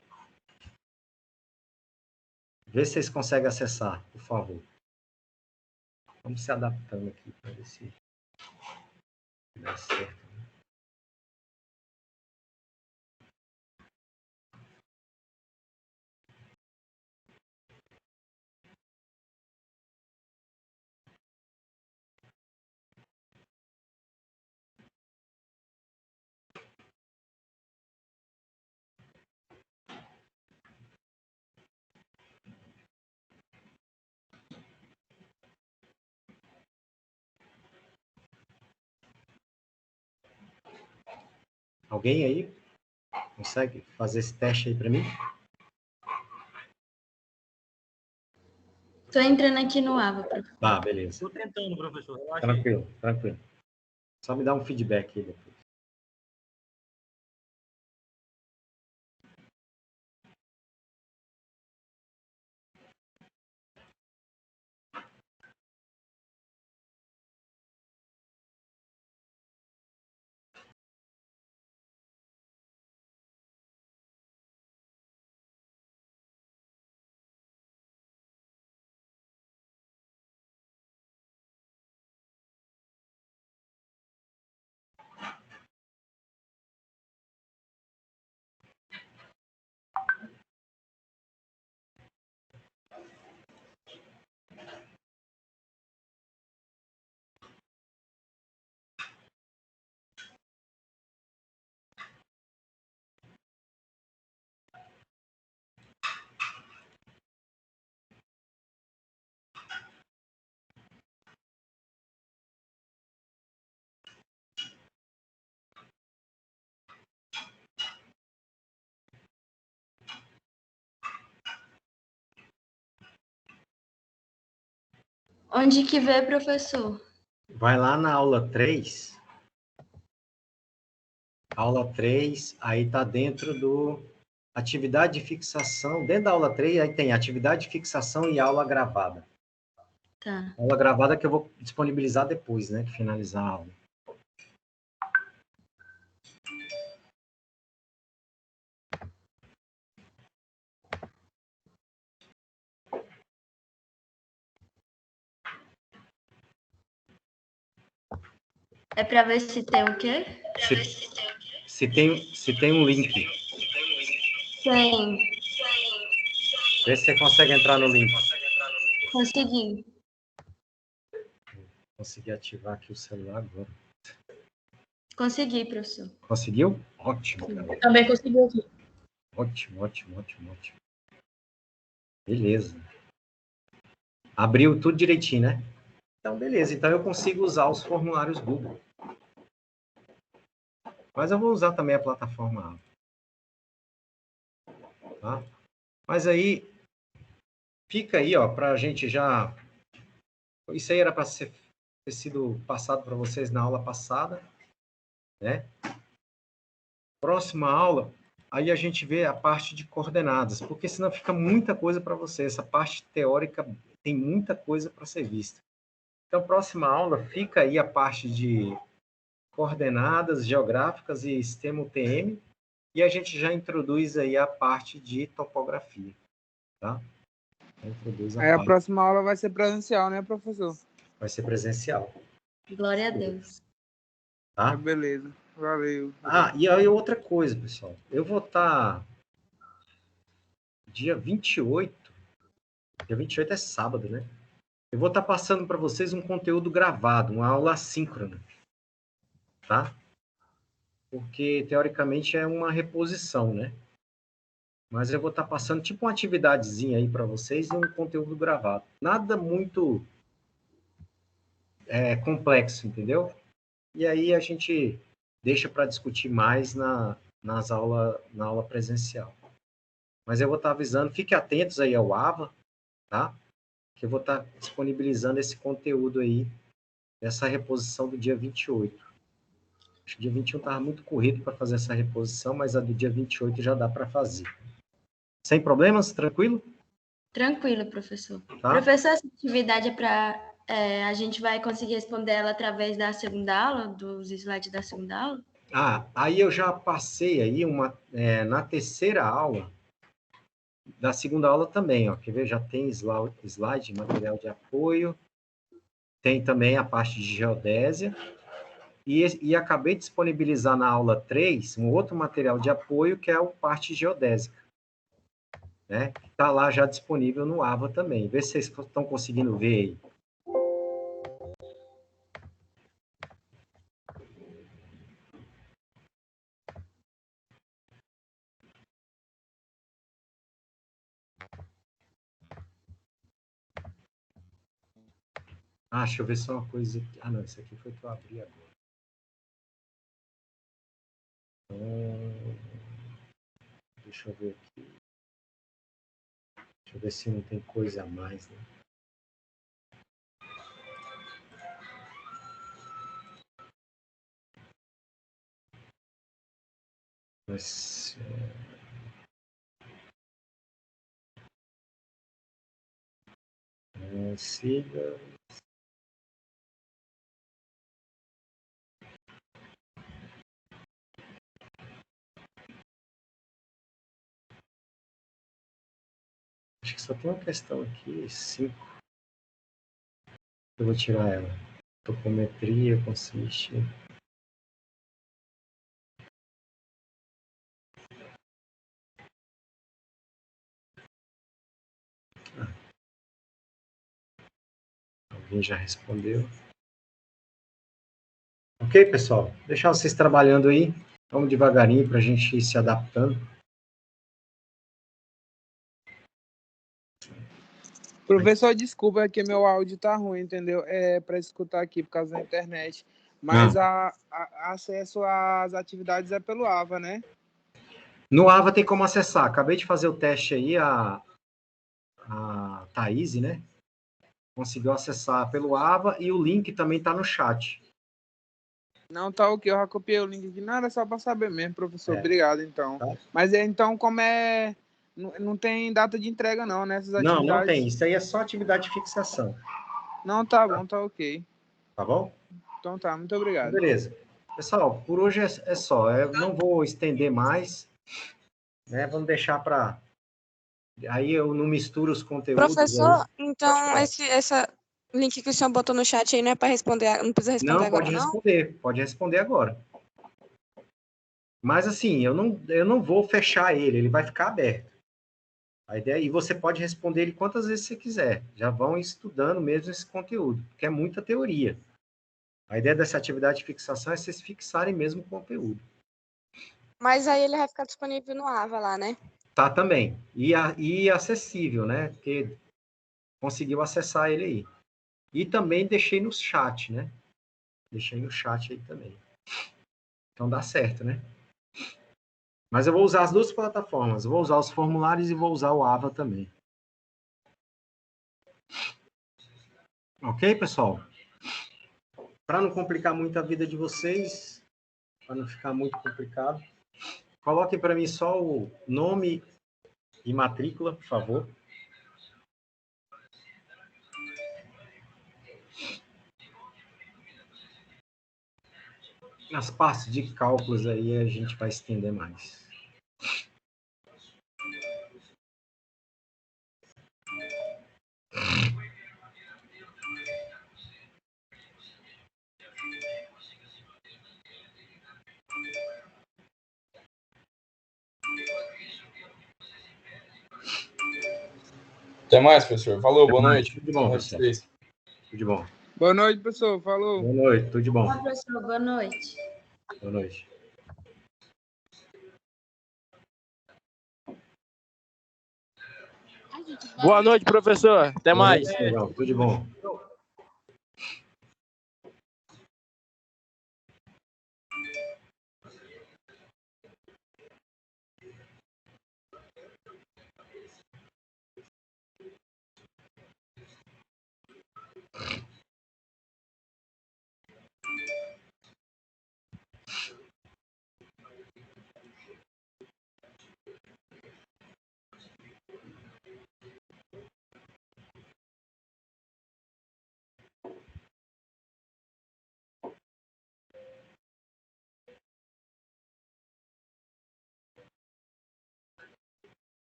Vê se vocês conseguem acessar, por favor. Vamos se adaptando aqui para ver se dá certo. Alguém aí consegue fazer esse teste aí para mim? Tô entrando aqui no AVA, professor. Tá, beleza. Tô tentando, professor. Relaxa. Tranquilo, tranquilo. Só me dá um feedback aí depois. Onde que vê, professor? Vai lá na aula 3. Aula 3, aí tá dentro do atividade de fixação. Dentro da aula 3, aí tem atividade de fixação e aula gravada. Tá. Aula gravada que eu vou disponibilizar depois, né, de finalizar a aula. É para ver se tem o quê? Se tem um link. Tem. Vê se você consegue entrar no link. Consegui. Consegui ativar aqui o celular agora. Consegui, professor. Conseguiu? Ótimo, cara. Também conseguiu aqui. Ótimo, ótimo, ótimo, ótimo. Beleza. Abriu tudo direitinho, né? Então, beleza. Então, eu consigo usar os formulários Google. Mas eu vou usar também a plataforma AVA. Tá? Mas aí, fica aí, ó, para a gente já... Isso aí era para ter sido passado para vocês na aula passada, né? Próxima aula, aí a gente vê a parte de coordenadas, porque senão fica muita coisa para você. Essa parte teórica tem muita coisa para ser vista. Então, próxima aula, fica aí a parte de coordenadas geográficas e sistema UTM, e a gente já introduz aí a parte de topografia, tá? Aí a próxima aula vai ser presencial, né, professor? Vai ser presencial. Glória a Deus. Tá? Beleza, valeu. Ah, e aí outra coisa, pessoal. Eu vou estar dia 28, dia 28 é sábado, né? Eu vou estar passando para vocês um conteúdo gravado, uma aula assíncrona, tá? Porque, teoricamente, é uma reposição, né? Mas eu vou estar passando tipo uma atividadezinha aí para vocês e um conteúdo gravado. Nada muito complexo, entendeu? E aí a gente deixa para discutir mais na aula presencial. Mas eu vou estar avisando, fiquem atentos aí ao AVA, tá? Que eu vou estar disponibilizando esse conteúdo aí, dessa reposição do dia 28. Acho que o dia 21 estava muito corrido para fazer essa reposição, mas a do dia 28 já dá para fazer. Sem problemas? Tranquilo? Tranquilo, professor. Tá? Professor, essa atividade é para... a gente vai conseguir responder ela através da segunda aula, dos slides da segunda aula? Aí eu já passei aí na terceira aula, da segunda aula também, ó. Quer ver? Já tem slide, material de apoio, tem também a parte de geodésia, e acabei de disponibilizar na aula 3 um outro material de apoio, que é a parte geodésica, né? Está lá já disponível no AVA também. Vê se vocês estão conseguindo ver aí. Deixa eu ver só uma coisa aqui. Não, isso aqui foi que eu abri agora. Deixa eu ver aqui. Deixa eu ver se não tem coisa a mais, né? Mas, siga. Acho que só tem uma questão aqui, 5. Eu vou tirar ela. Topometria consiste. Alguém já respondeu. Ok, pessoal? Deixar vocês trabalhando aí. Vamos devagarinho para a gente ir se adaptando. Professor, desculpa, é que meu áudio tá ruim, entendeu? É para escutar aqui por causa da internet. Mas acesso às atividades é pelo AVA, né? No AVA tem como acessar. Acabei de fazer o teste aí, a Thaís, né? Conseguiu acessar pelo AVA e o link também está no chat. Não, tá ok, eu já copiei o link aqui. Nada, é só para saber mesmo, professor. Obrigado, então. Tá. Mas então, como é... Não tem data de entrega, não, né? Essas atividades... Não tem. Isso aí é só atividade de fixação. Não, tá bom, tá ok. Tá bom? Então tá, muito obrigado. Beleza. Pessoal, por hoje é só. Eu não vou estender mais. Né? Vamos deixar para... Aí eu não misturo os conteúdos. Professor, então essa link que o senhor botou no chat aí não é para responder, não precisa responder agora, não? Pode responder agora. Mas assim, eu não vou fechar ele vai ficar aberto. A ideia, e você pode responder ele quantas vezes você quiser. Já vão estudando mesmo esse conteúdo, porque é muita teoria. A ideia dessa atividade de fixação é vocês fixarem mesmo o conteúdo. Mas aí ele vai ficar disponível no AVA lá, né? Tá também. E acessível, né? Porque conseguiu acessar ele aí. E também deixei no chat, né? Deixei no chat aí também. Então dá certo, né? Mas eu vou usar as duas plataformas. Eu vou usar os formulários e vou usar o AVA também. Ok, pessoal? Para não complicar muito a vida de vocês, para não ficar muito complicado, coloquem para mim só o nome e matrícula, por favor. Nas partes de cálculos aí a gente vai estender mais. Até mais, professor. Falou, boa noite. Tudo de bom, pessoal. Tudo de bom. Boa noite, professor. Falou. Boa noite, tudo de bom. Olá, professor. Boa noite. Boa noite. Boa noite, professor. Até mais. Legal, tudo de bom.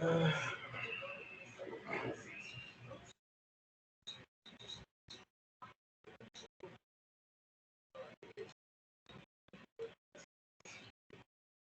Ah.